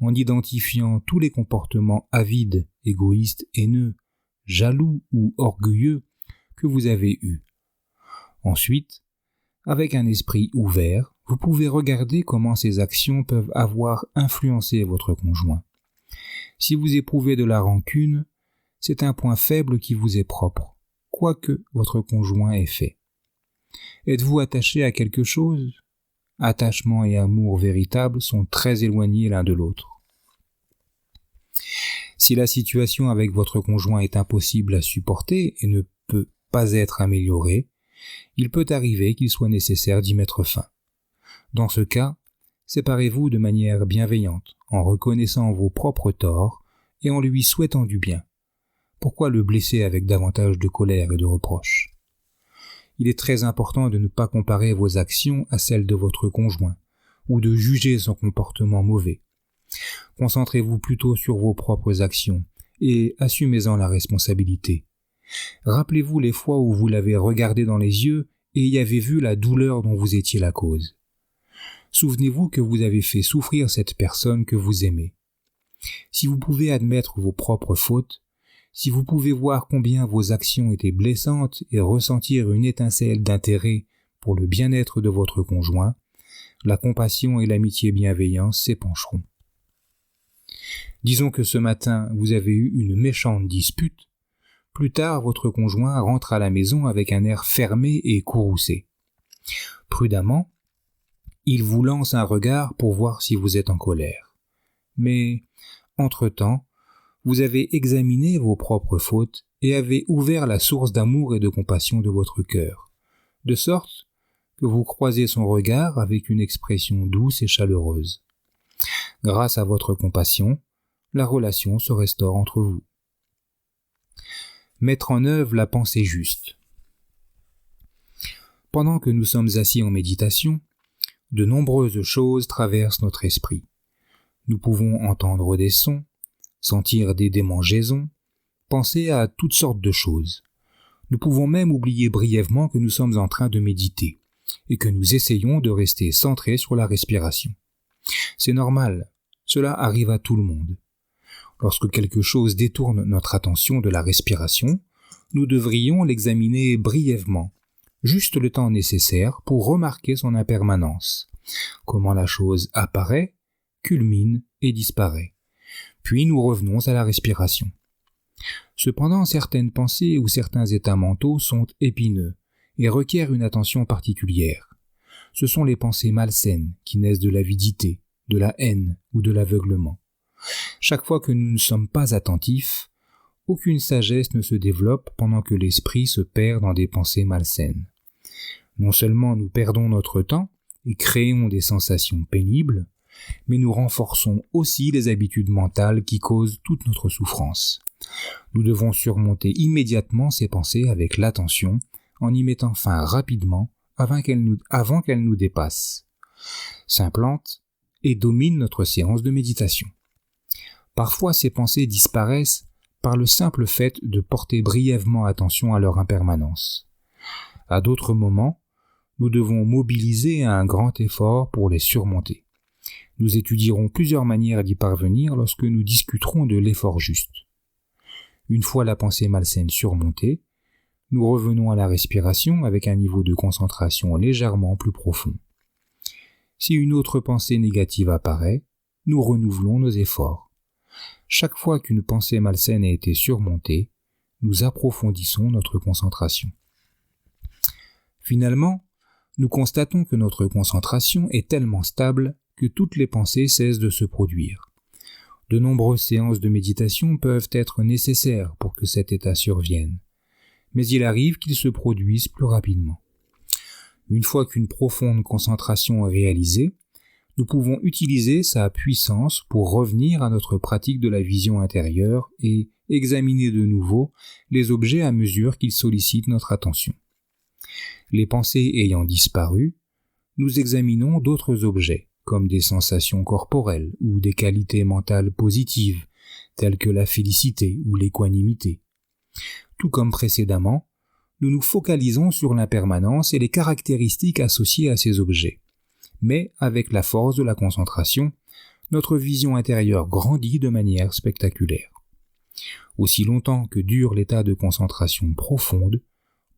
en identifiant tous les comportements avides, égoïstes, haineux, jaloux ou orgueilleux que vous avez eus. Ensuite, avec un esprit ouvert, vous pouvez regarder comment ces actions peuvent avoir influencé votre conjoint. Si vous éprouvez de la rancune, c'est un point faible qui vous est propre, quoi que votre conjoint ait fait. Êtes-vous attaché à quelque chose ? Attachement et amour véritable sont très éloignés l'un de l'autre. Si la situation avec votre conjoint est impossible à supporter et ne peut pas être améliorée, il peut arriver qu'il soit nécessaire d'y mettre fin. Dans ce cas, séparez-vous de manière bienveillante, en reconnaissant vos propres torts et en lui souhaitant du bien. Pourquoi le blesser avec davantage de colère et de reproches ? Il est très important de ne pas comparer vos actions à celles de votre conjoint, ou de juger son comportement mauvais. Concentrez-vous plutôt sur vos propres actions et assumez-en la responsabilité. Rappelez-vous les fois où vous l'avez regardé dans les yeux et y avez vu la douleur dont vous étiez la cause. Souvenez-vous que vous avez fait souffrir cette personne que vous aimez. Si vous pouvez admettre vos propres fautes, si vous pouvez voir combien vos actions étaient blessantes et ressentir une étincelle d'intérêt pour le bien-être de votre conjoint, la compassion et l'amitié bienveillante s'épancheront. Disons que ce matin, vous avez eu une méchante dispute. Plus tard, votre conjoint rentre à la maison avec un air fermé et courroucé. Prudemment, il vous lance un regard pour voir si vous êtes en colère. Mais, entre-temps, vous avez examiné vos propres fautes et avez ouvert la source d'amour et de compassion de votre cœur, de sorte que vous croisez son regard avec une expression douce et chaleureuse. Grâce à votre compassion, la relation se restaure entre vous. Mettre en œuvre la pensée juste. Pendant que nous sommes assis en méditation, de nombreuses choses traversent notre esprit. Nous pouvons entendre des sons, sentir des démangeaisons, penser à toutes sortes de choses. Nous pouvons même oublier brièvement que nous sommes en train de méditer et que nous essayons de rester centrés sur la respiration. C'est normal, cela arrive à tout le monde. Lorsque quelque chose détourne notre attention de la respiration, nous devrions l'examiner brièvement, juste le temps nécessaire pour remarquer son impermanence, comment la chose apparaît, culmine et disparaît. Puis nous revenons à la respiration. Cependant, certaines pensées ou certains états mentaux sont épineux et requièrent une attention particulière. Ce sont les pensées malsaines qui naissent de l'avidité, de la haine ou de l'aveuglement. Chaque fois que nous ne sommes pas attentifs, aucune sagesse ne se développe pendant que l'esprit se perd dans des pensées malsaines. Non seulement nous perdons notre temps et créons des sensations pénibles, mais nous renforçons aussi les habitudes mentales qui causent toute notre souffrance. Nous devons surmonter immédiatement ces pensées avec l'attention, en y mettant fin rapidement avant qu'elles nous dépassent, s'implantent et dominent notre séance de méditation. Parfois ces pensées disparaissent par le simple fait de porter brièvement attention à leur impermanence. À d'autres moments, nous devons mobiliser un grand effort pour les surmonter. Nous étudierons plusieurs manières d'y parvenir lorsque nous discuterons de l'effort juste. Une fois la pensée malsaine surmontée, nous revenons à la respiration avec un niveau de concentration légèrement plus profond. Si une autre pensée négative apparaît, nous renouvelons nos efforts. Chaque fois qu'une pensée malsaine a été surmontée, nous approfondissons notre concentration. Finalement, nous constatons que notre concentration est tellement stable que toutes les pensées cessent de se produire. De nombreuses séances de méditation peuvent être nécessaires pour que cet état survienne, mais il arrive qu'il se produise plus rapidement. Une fois qu'une profonde concentration est réalisée, nous pouvons utiliser sa puissance pour revenir à notre pratique de la vision intérieure et examiner de nouveau les objets à mesure qu'ils sollicitent notre attention. Les pensées ayant disparu, nous examinons d'autres objets, comme des sensations corporelles ou des qualités mentales positives, telles que la félicité ou l'équanimité. Tout comme précédemment, nous nous focalisons sur l'impermanence et les caractéristiques associées à ces objets. Mais avec la force de la concentration, notre vision intérieure grandit de manière spectaculaire. Aussi longtemps que dure l'état de concentration profonde,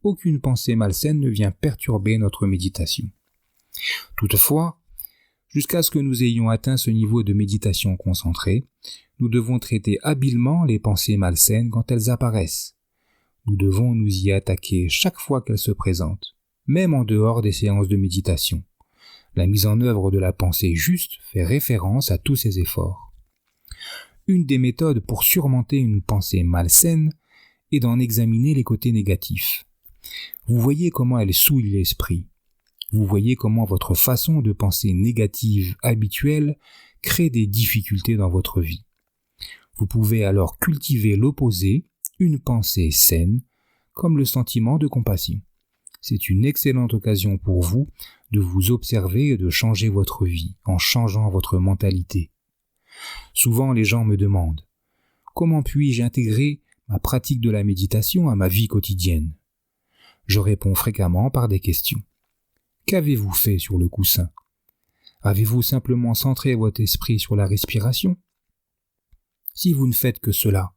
aucune pensée malsaine ne vient perturber notre méditation. Toutefois, jusqu'à ce que nous ayons atteint ce niveau de méditation concentrée, nous devons traiter habilement les pensées malsaines quand elles apparaissent. Nous devons nous y attaquer chaque fois qu'elles se présentent, même en dehors des séances de méditation. La mise en œuvre de la pensée juste fait référence à tous ces efforts. Une des méthodes pour surmonter une pensée malsaine est d'en examiner les côtés négatifs. Vous voyez comment elle souille l'esprit. Vous voyez comment votre façon de penser négative habituelle crée des difficultés dans votre vie. Vous pouvez alors cultiver l'opposé, une pensée saine, comme le sentiment de compassion. C'est une excellente occasion pour vous de vous observer et de changer votre vie en changeant votre mentalité. Souvent, les gens me demandent « Comment puis-je intégrer ma pratique de la méditation à ma vie quotidienne ?» Je réponds fréquemment par des questions. Qu'avez-vous fait sur le coussin? Avez-vous simplement centré votre esprit sur la respiration? Si vous ne faites que cela,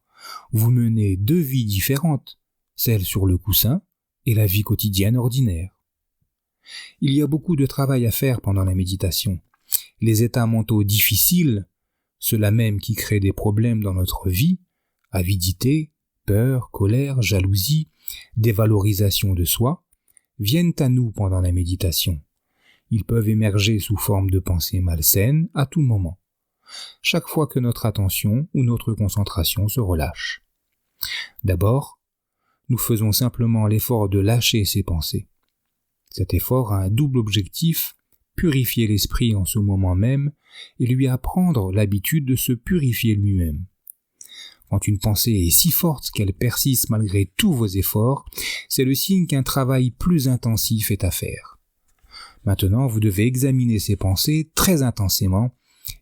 vous menez deux vies différentes, celle sur le coussin et la vie quotidienne ordinaire. Il y a beaucoup de travail à faire pendant la méditation. Les états mentaux difficiles, ceux-là même qui créent des problèmes dans notre vie, avidité, peur, colère, jalousie, dévalorisation de soi, viennent à nous pendant la méditation. Ils peuvent émerger sous forme de pensées malsaines à tout moment, chaque fois que notre attention ou notre concentration se relâche. D'abord, nous faisons simplement l'effort de lâcher ces pensées. Cet effort a un double objectif, purifier l'esprit en ce moment même et lui apprendre l'habitude de se purifier lui-même. Quand une pensée est si forte qu'elle persiste malgré tous vos efforts, c'est le signe qu'un travail plus intensif est à faire. Maintenant, vous devez examiner ces pensées très intensément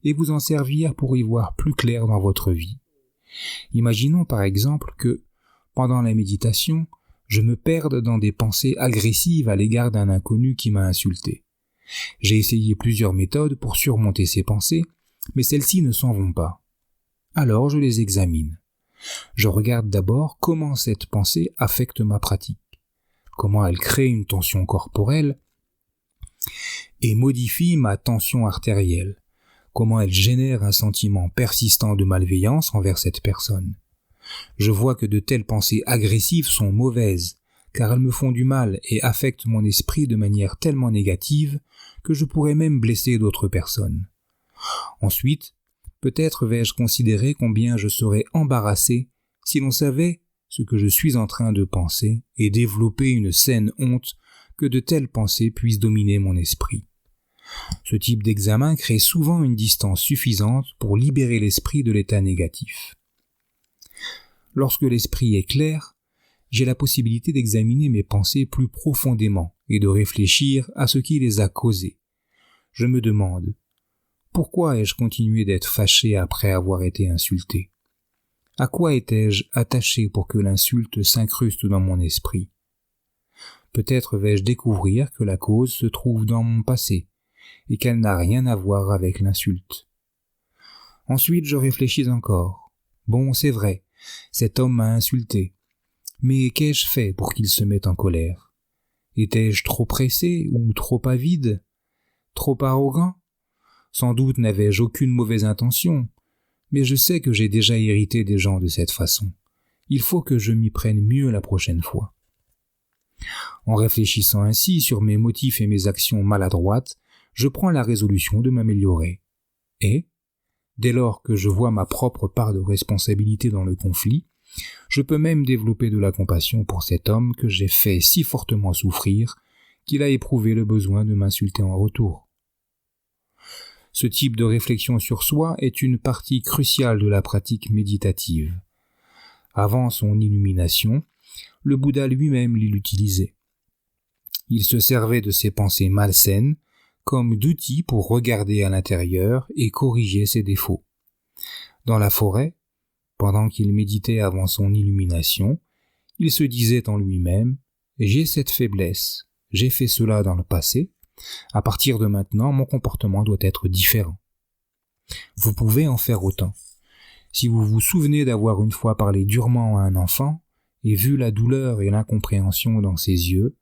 et vous en servir pour y voir plus clair dans votre vie. Imaginons par exemple que, pendant la méditation, je me perde dans des pensées agressives à l'égard d'un inconnu qui m'a insulté. J'ai essayé plusieurs méthodes pour surmonter ces pensées, mais celles-ci ne s'en vont pas. Alors je les examine. Je regarde d'abord comment cette pensée affecte ma pratique, comment elle crée une tension corporelle et modifie ma tension artérielle, comment elle génère un sentiment persistant de malveillance envers cette personne. Je vois que de telles pensées agressives sont mauvaises, car elles me font du mal et affectent mon esprit de manière tellement négative que je pourrais même blesser d'autres personnes. Ensuite, peut-être vais-je considérer combien je serais embarrassé si l'on savait ce que je suis en train de penser et développer une saine honte que de telles pensées puissent dominer mon esprit. Ce type d'examen crée souvent une distance suffisante pour libérer l'esprit de l'état négatif. Lorsque l'esprit est clair, j'ai la possibilité d'examiner mes pensées plus profondément et de réfléchir à ce qui les a causées. Je me demande, pourquoi ai-je continué d'être fâché après avoir été insulté? À quoi étais-je attaché pour que l'insulte s'incruste dans mon esprit? Peut-être vais-je découvrir que la cause se trouve dans mon passé et qu'elle n'a rien à voir avec l'insulte. Ensuite, je réfléchis encore. Bon, c'est vrai, cet homme m'a insulté. Mais qu'ai-je fait pour qu'il se mette en colère? Étais-je trop pressé ou trop avide? Trop arrogant? Sans doute n'avais-je aucune mauvaise intention, mais je sais que j'ai déjà irrité des gens de cette façon. Il faut que je m'y prenne mieux la prochaine fois. En réfléchissant ainsi sur mes motifs et mes actions maladroites, je prends la résolution de m'améliorer. Et, dès lors que je vois ma propre part de responsabilité dans le conflit, je peux même développer de la compassion pour cet homme que j'ai fait si fortement souffrir qu'il a éprouvé le besoin de m'insulter en retour. Ce type de réflexion sur soi est une partie cruciale de la pratique méditative. Avant son illumination, le Bouddha lui-même l'utilisait. Il se servait de ses pensées malsaines comme d'outils pour regarder à l'intérieur et corriger ses défauts. Dans la forêt, pendant qu'il méditait avant son illumination, il se disait en lui-même « J'ai cette faiblesse, j'ai fait cela dans le passé, à partir de maintenant, mon comportement doit être différent. » Vous pouvez en faire autant. Si vous vous souvenez d'avoir une fois parlé durement à un enfant et vu la douleur et l'incompréhension dans ses yeux,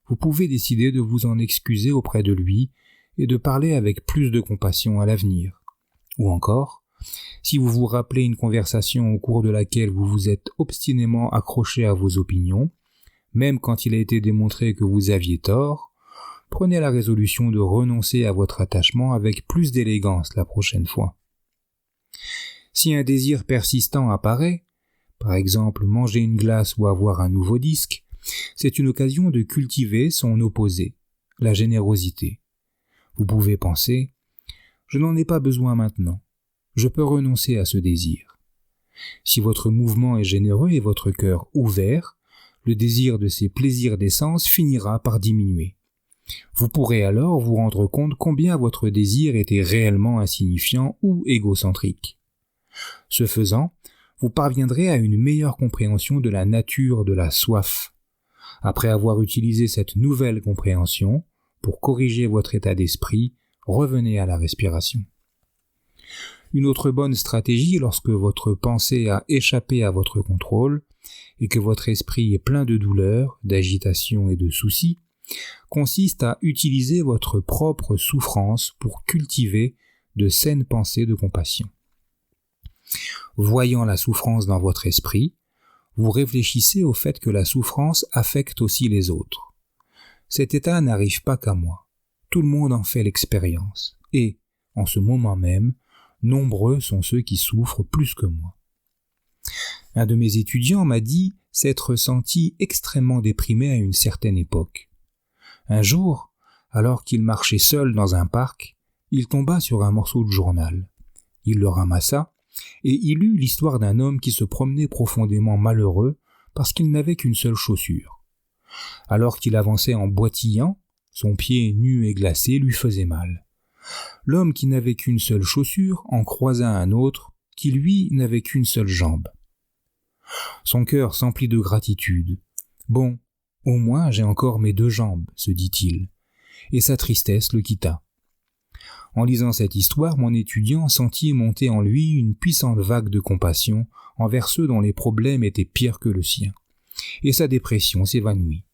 vous pouvez décider de vous en excuser auprès de lui et de parler avec plus de compassion à l'avenir. Ou encore, si vous vous rappelez une conversation au cours de laquelle vous vous êtes obstinément accroché à vos opinions, même quand il a été démontré que vous aviez tort, prenez la résolution de renoncer à votre attachement avec plus d'élégance la prochaine fois. Si un désir persistant apparaît, par exemple manger une glace ou avoir un nouveau disque, c'est une occasion de cultiver son opposé, la générosité. Vous pouvez penser « Je n'en ai pas besoin maintenant, je peux renoncer à ce désir ». Si votre mouvement est généreux et votre cœur ouvert, le désir de ces plaisirs des sens finira par diminuer. Vous pourrez alors vous rendre compte combien votre désir était réellement insignifiant ou égocentrique. Ce faisant, vous parviendrez à une meilleure compréhension de la nature de la soif. Après avoir utilisé cette nouvelle compréhension, pour corriger votre état d'esprit, revenez à la respiration. Une autre bonne stratégie lorsque votre pensée a échappé à votre contrôle et que votre esprit est plein de douleur, d'agitation et de soucis, consiste à utiliser votre propre souffrance pour cultiver de saines pensées de compassion. Voyant la souffrance dans votre esprit, vous réfléchissez au fait que la souffrance affecte aussi les autres. Cet état n'arrive pas qu'à moi. Tout le monde en fait l'expérience. Et, en ce moment même, nombreux sont ceux qui souffrent plus que moi. Un de mes étudiants m'a dit s'être senti extrêmement déprimé à une certaine époque. Un jour, alors qu'il marchait seul dans un parc, il tomba sur un morceau de journal. Il le ramassa et il lut l'histoire d'un homme qui se promenait profondément malheureux parce qu'il n'avait qu'une seule chaussure. Alors qu'il avançait en boitillant, son pied nu et glacé lui faisait mal. L'homme qui n'avait qu'une seule chaussure en croisa un autre qui, lui, n'avait qu'une seule jambe. Son cœur s'emplit de gratitude. « Bon, au moins j'ai encore mes 2 jambes, se dit-il, et sa tristesse le quitta. En lisant cette histoire, mon étudiant sentit monter en lui une puissante vague de compassion envers ceux dont les problèmes étaient pires que le sien, et sa dépression s'évanouit.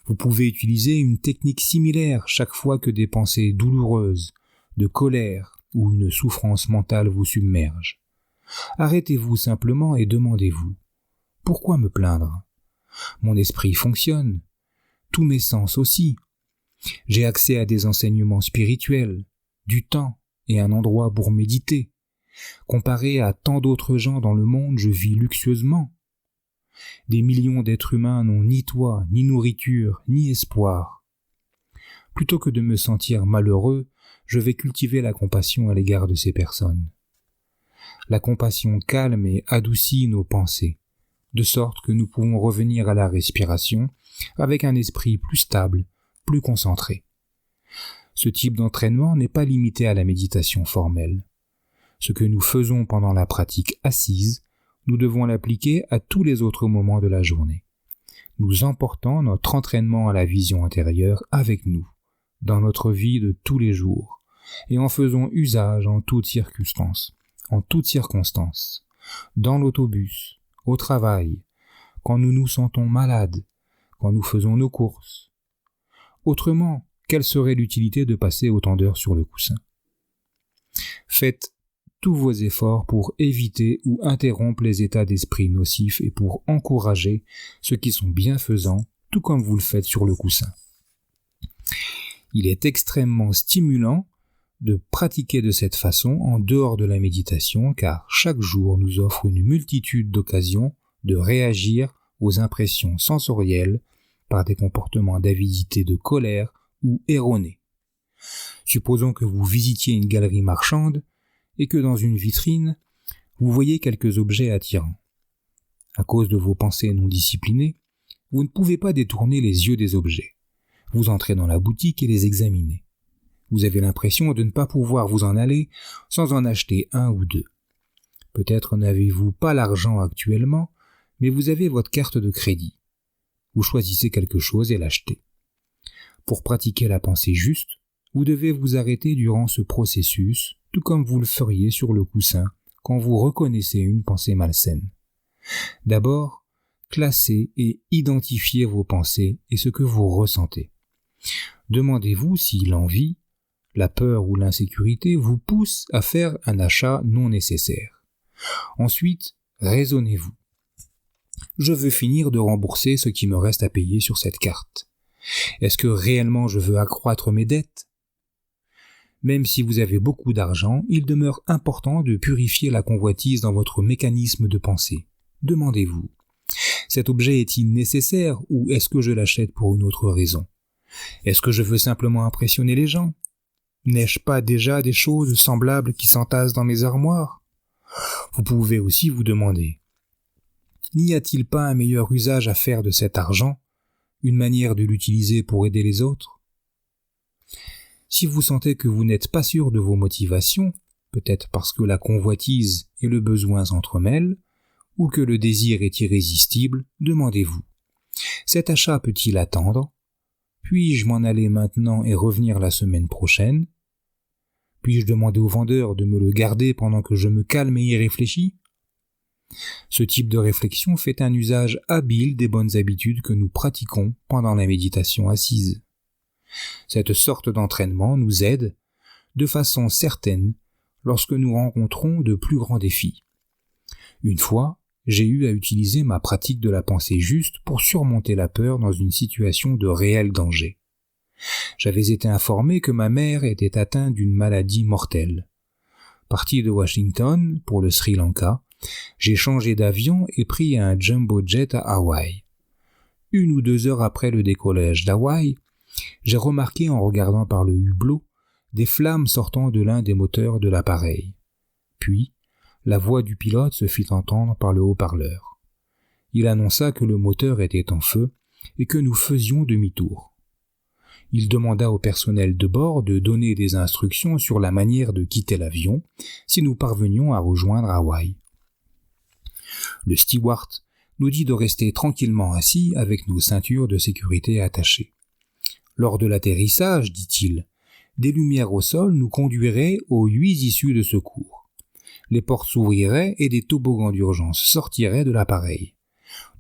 Vous pouvez utiliser une technique similaire chaque fois que des pensées douloureuses, de colère ou une souffrance mentale vous submergent. Arrêtez-vous simplement et demandez-vous « Pourquoi me plaindre ? Mon esprit fonctionne, tous mes sens aussi. J'ai accès à des enseignements spirituels, du temps et un endroit pour méditer. Comparé à tant d'autres gens dans le monde, je vis luxueusement. Des millions d'êtres humains n'ont ni toit, ni nourriture, ni espoir. Plutôt que de me sentir malheureux, je vais cultiver la compassion à l'égard de ces personnes. La compassion calme et adoucit nos pensées, de sorte que nous pouvons revenir à la respiration avec un esprit plus stable, plus concentré. Ce type d'entraînement n'est pas limité à la méditation formelle. Ce que nous faisons pendant la pratique assise, nous devons l'appliquer à tous les autres moments de la journée. Nous emportons notre entraînement à la vision intérieure avec nous, dans notre vie de tous les jours, et en faisons usage en toutes circonstances, dans l'autobus, au travail, quand nous nous sentons malades, quand nous faisons nos courses. Autrement, quelle serait l'utilité de passer autant d'heures sur le coussin? Faites tous vos efforts pour éviter ou interrompre les états d'esprit nocifs et pour encourager ceux qui sont bienfaisants, tout comme vous le faites sur le coussin. Il est extrêmement stimulant de pratiquer de cette façon en dehors de la méditation, car chaque jour nous offre une multitude d'occasions de réagir aux impressions sensorielles par des comportements d'avidité, de colère ou erronés. Supposons que vous visitiez une galerie marchande et que dans une vitrine, vous voyez quelques objets attirants. À cause de vos pensées non disciplinées, vous ne pouvez pas détourner les yeux des objets. Vous entrez dans la boutique et les examinez. Vous avez l'impression de ne pas pouvoir vous en aller sans en acheter un ou deux. Peut-être n'avez-vous pas l'argent actuellement, mais vous avez votre carte de crédit. Vous choisissez quelque chose et l'achetez. Pour pratiquer la pensée juste, vous devez vous arrêter durant ce processus, tout comme vous le feriez sur le coussin quand vous reconnaissez une pensée malsaine. D'abord, classez et identifiez vos pensées et ce que vous ressentez. Demandez-vous si l'envie, la peur ou l'insécurité vous poussent à faire un achat non nécessaire. Ensuite, raisonnez-vous. Je veux finir de rembourser ce qui me reste à payer sur cette carte. Est-ce que réellement je veux accroître mes dettes? Même si vous avez beaucoup d'argent, il demeure important de purifier la convoitise dans votre mécanisme de pensée. Demandez-vous, cet objet est-il nécessaire ou est-ce que je l'achète pour une autre raison? Est-ce que je veux simplement impressionner les gens? N'ai-je pas déjà des choses semblables qui s'entassent dans mes armoires? Vous pouvez aussi vous demander, n'y a-t-il pas un meilleur usage à faire de cet argent, une manière de l'utiliser pour aider les autres? Si vous sentez que vous n'êtes pas sûr de vos motivations, peut-être parce que la convoitise et le besoin s'entremêlent, ou que le désir est irrésistible, demandez-vous, cet achat peut-il attendre? Puis-je m'en aller maintenant et revenir la semaine prochaine? Puis-je demander au vendeur de me le garder pendant que je me calme et y réfléchis? Ce type de réflexion fait un usage habile des bonnes habitudes que nous pratiquons pendant la méditation assise. Cette sorte d'entraînement nous aide, de façon certaine, lorsque nous rencontrons de plus grands défis. Une fois, j'ai eu à utiliser ma pratique de la pensée juste pour surmonter la peur dans une situation de réel danger. J'avais été informé que ma mère était atteinte d'une maladie mortelle. Parti de Washington pour le Sri Lanka, j'ai changé d'avion et pris un jumbo jet à Hawaï. 1 ou 2 heures après le décollage d'Hawaï, j'ai remarqué en regardant par le hublot des flammes sortant de l'un des moteurs de l'appareil. Puis, la voix du pilote se fit entendre par le haut-parleur. Il annonça que le moteur était en feu et que nous faisions demi-tour. Il demanda au personnel de bord de donner des instructions sur la manière de quitter l'avion si nous parvenions à rejoindre Hawaï. Le steward nous dit de rester tranquillement assis avec nos ceintures de sécurité attachées. Lors de l'atterrissage, dit-il, des lumières au sol nous conduiraient aux 8 issues de secours. Les portes s'ouvriraient et des toboggans d'urgence sortiraient de l'appareil.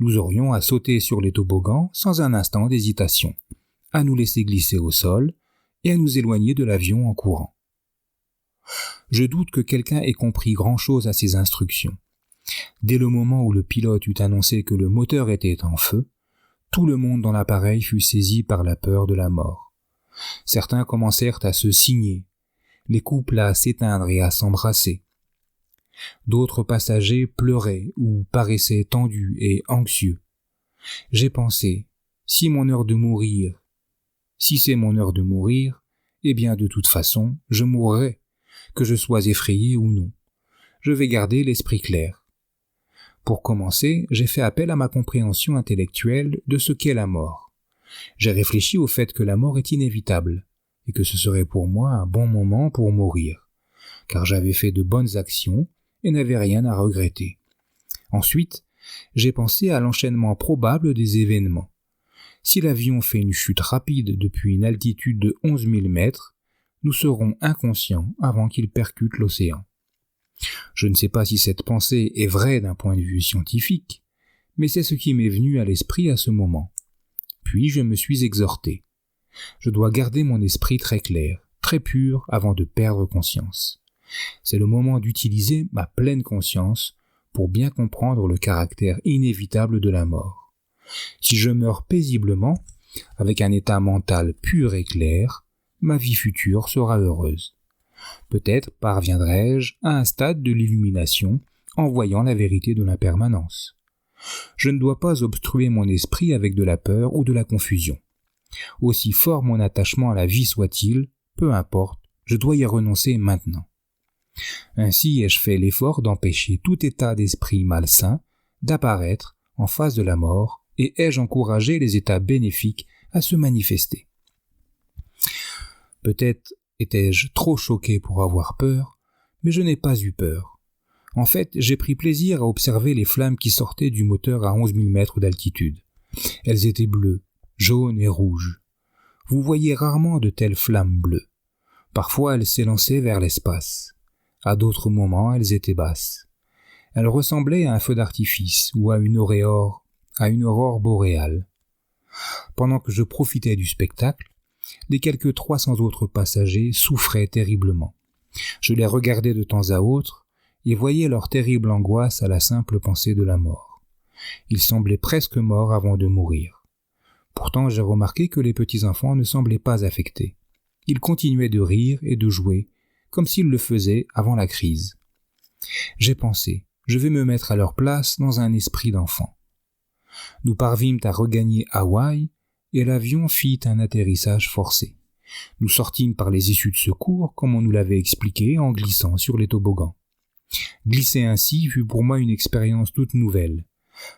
Nous aurions à sauter sur les toboggans sans un instant d'hésitation, à nous laisser glisser au sol et à nous éloigner de l'avion en courant. Je doute que quelqu'un ait compris grand-chose à ces instructions. Dès le moment où le pilote eut annoncé que le moteur était en feu, tout le monde dans l'appareil fut saisi par la peur de la mort. Certains commencèrent à se signer, les couples à s'éteindre et à s'embrasser. D'autres passagers pleuraient ou paraissaient tendus et anxieux. J'ai pensé, si c'est mon heure de mourir, eh bien de toute façon, je mourrai, que je sois effrayé ou non. Je vais garder l'esprit clair. Pour commencer, j'ai fait appel à ma compréhension intellectuelle de ce qu'est la mort. J'ai réfléchi au fait que la mort est inévitable, et que ce serait pour moi un bon moment pour mourir, car j'avais fait de bonnes actions et n'avais rien à regretter. Ensuite, j'ai pensé à l'enchaînement probable des événements. Si l'avion fait une chute rapide depuis une altitude de 11 000 mètres, nous serons inconscients avant qu'il percute l'océan. Je ne sais pas si cette pensée est vraie d'un point de vue scientifique, mais c'est ce qui m'est venu à l'esprit à ce moment. Puis je me suis exhorté. Je dois garder mon esprit très clair, très pur avant de perdre conscience. C'est le moment d'utiliser ma pleine conscience pour bien comprendre le caractère inévitable de la mort. Si je meurs paisiblement, avec un état mental pur et clair, ma vie future sera heureuse. Peut-être parviendrai-je à un stade de l'illumination en voyant la vérité de l'impermanence. Je ne dois pas obstruer mon esprit avec de la peur ou de la confusion. Aussi fort mon attachement à la vie soit-il, peu importe, je dois y renoncer maintenant. Ainsi ai-je fait l'effort d'empêcher tout état d'esprit malsain d'apparaître en face de la mort et ai-je encouragé les états bénéfiques à se manifester. Peut-être étais-je trop choqué pour avoir peur, mais je n'ai pas eu peur. En fait, j'ai pris plaisir à observer les flammes qui sortaient du moteur à 11 000 mètres d'altitude. Elles étaient bleues, jaunes et rouges. Vous voyez rarement de telles flammes bleues. Parfois, elles s'élançaient vers l'espace. À d'autres moments, elles étaient basses. Elles ressemblaient à un feu d'artifice ou à une aurore boréale. Pendant que je profitais du spectacle, les quelques 300 autres passagers souffraient terriblement. Je les regardais de temps à autre et voyais leur terrible angoisse à la simple pensée de la mort. Ils semblaient presque morts avant de mourir. Pourtant, j'ai remarqué que les petits-enfants ne semblaient pas affectés. Ils continuaient de rire et de jouer, comme s'ils le faisaient avant la crise. J'ai pensé, je vais me mettre à leur place dans un esprit d'enfant. Nous parvînmes à regagner Hawaï et l'avion fit un atterrissage forcé. Nous sortîmes par les issues de secours comme on nous l'avait expliqué en glissant sur les toboggans. Glisser ainsi fut pour moi une expérience toute nouvelle.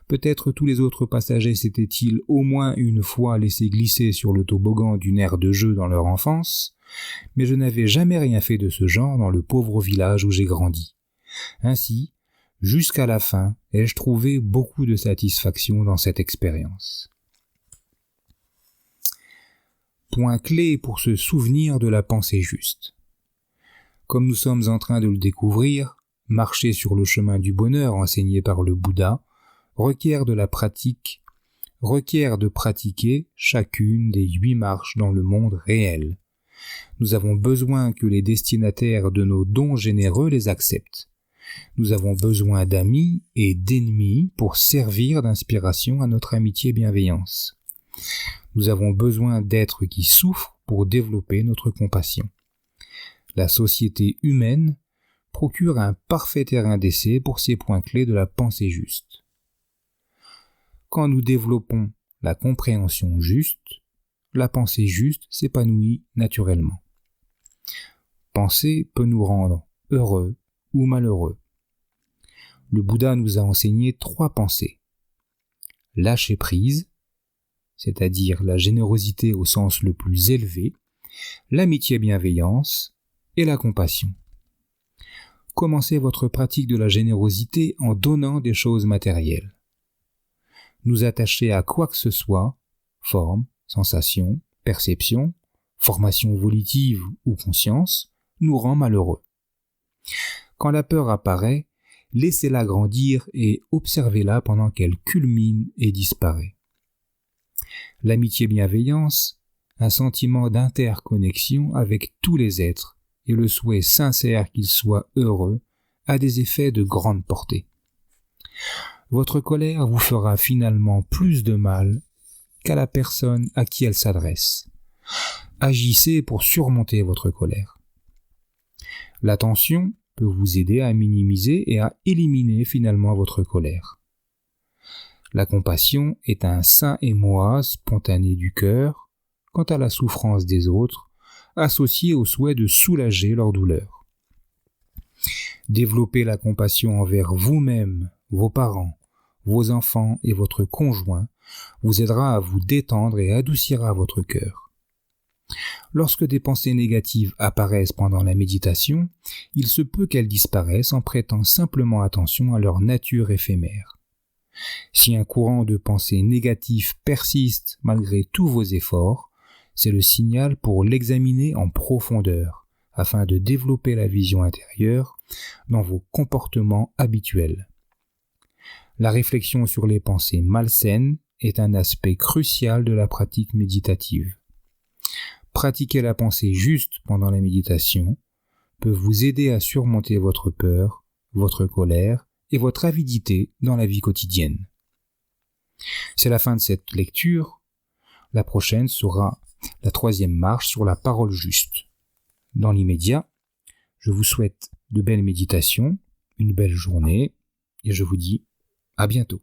Peut-être tous les autres passagers s'étaient-ils au moins une fois laissés glisser sur le toboggan d'une aire de jeu dans leur enfance, mais je n'avais jamais rien fait de ce genre dans le pauvre village où j'ai grandi. Ainsi, jusqu'à la fin, ai-je trouvé beaucoup de satisfaction dans cette expérience. Point clé pour se souvenir de la pensée juste. Comme nous sommes en train de le découvrir, marcher sur le chemin du bonheur enseigné par le Bouddha requiert de pratiquer chacune des 8 marches dans le monde réel. Nous avons besoin que les destinataires de nos dons généreux les acceptent. Nous avons besoin d'amis et d'ennemis pour servir d'inspiration à notre amitié et bienveillance. Nous avons besoin d'êtres qui souffrent pour développer notre compassion. La société humaine procure un parfait terrain d'essai pour ces points clés de la pensée juste. Quand nous développons la compréhension juste, la pensée juste s'épanouit naturellement. Penser peut nous rendre heureux ou malheureux. Le Bouddha nous a enseigné 3 pensées. Lâcher prise, c'est-à-dire la générosité au sens le plus élevé, l'amitié-bienveillance et la compassion. Commencez votre pratique de la générosité en donnant des choses matérielles. Nous attacher à quoi que ce soit, forme, sensation, perception, formation volitive ou conscience, nous rend malheureux. Quand la peur apparaît, laissez-la grandir et observez-la pendant qu'elle culmine et disparaît. L'amitié-bienveillance, un sentiment d'interconnexion avec tous les êtres et le souhait sincère qu'ils soient heureux, a des effets de grande portée. Votre colère vous fera finalement plus de mal qu'à la personne à qui elle s'adresse. Agissez pour surmonter votre colère. L'attention peut vous aider à minimiser et à éliminer finalement votre colère. La compassion est un saint émoi spontané du cœur quant à la souffrance des autres, associé au souhait de soulager leur douleur. Développer la compassion envers vous-même, vos parents, vos enfants et votre conjoint vous aidera à vous détendre et adoucira votre cœur. Lorsque des pensées négatives apparaissent pendant la méditation, il se peut qu'elles disparaissent en prêtant simplement attention à leur nature éphémère. Si un courant de pensées négatives persiste malgré tous vos efforts, c'est le signal pour l'examiner en profondeur, afin de développer la vision intérieure dans vos comportements habituels. La réflexion sur les pensées malsaines est un aspect crucial de la pratique méditative. pratiquer la pensée juste pendant la méditation peut vous aider à surmonter votre peur, votre colère et votre avidité dans la vie quotidienne. C'est la fin de cette lecture. La prochaine sera la 3e marche sur la parole juste. Dans l'immédiat, je vous souhaite de belles méditations, une belle journée et je vous dis à bientôt.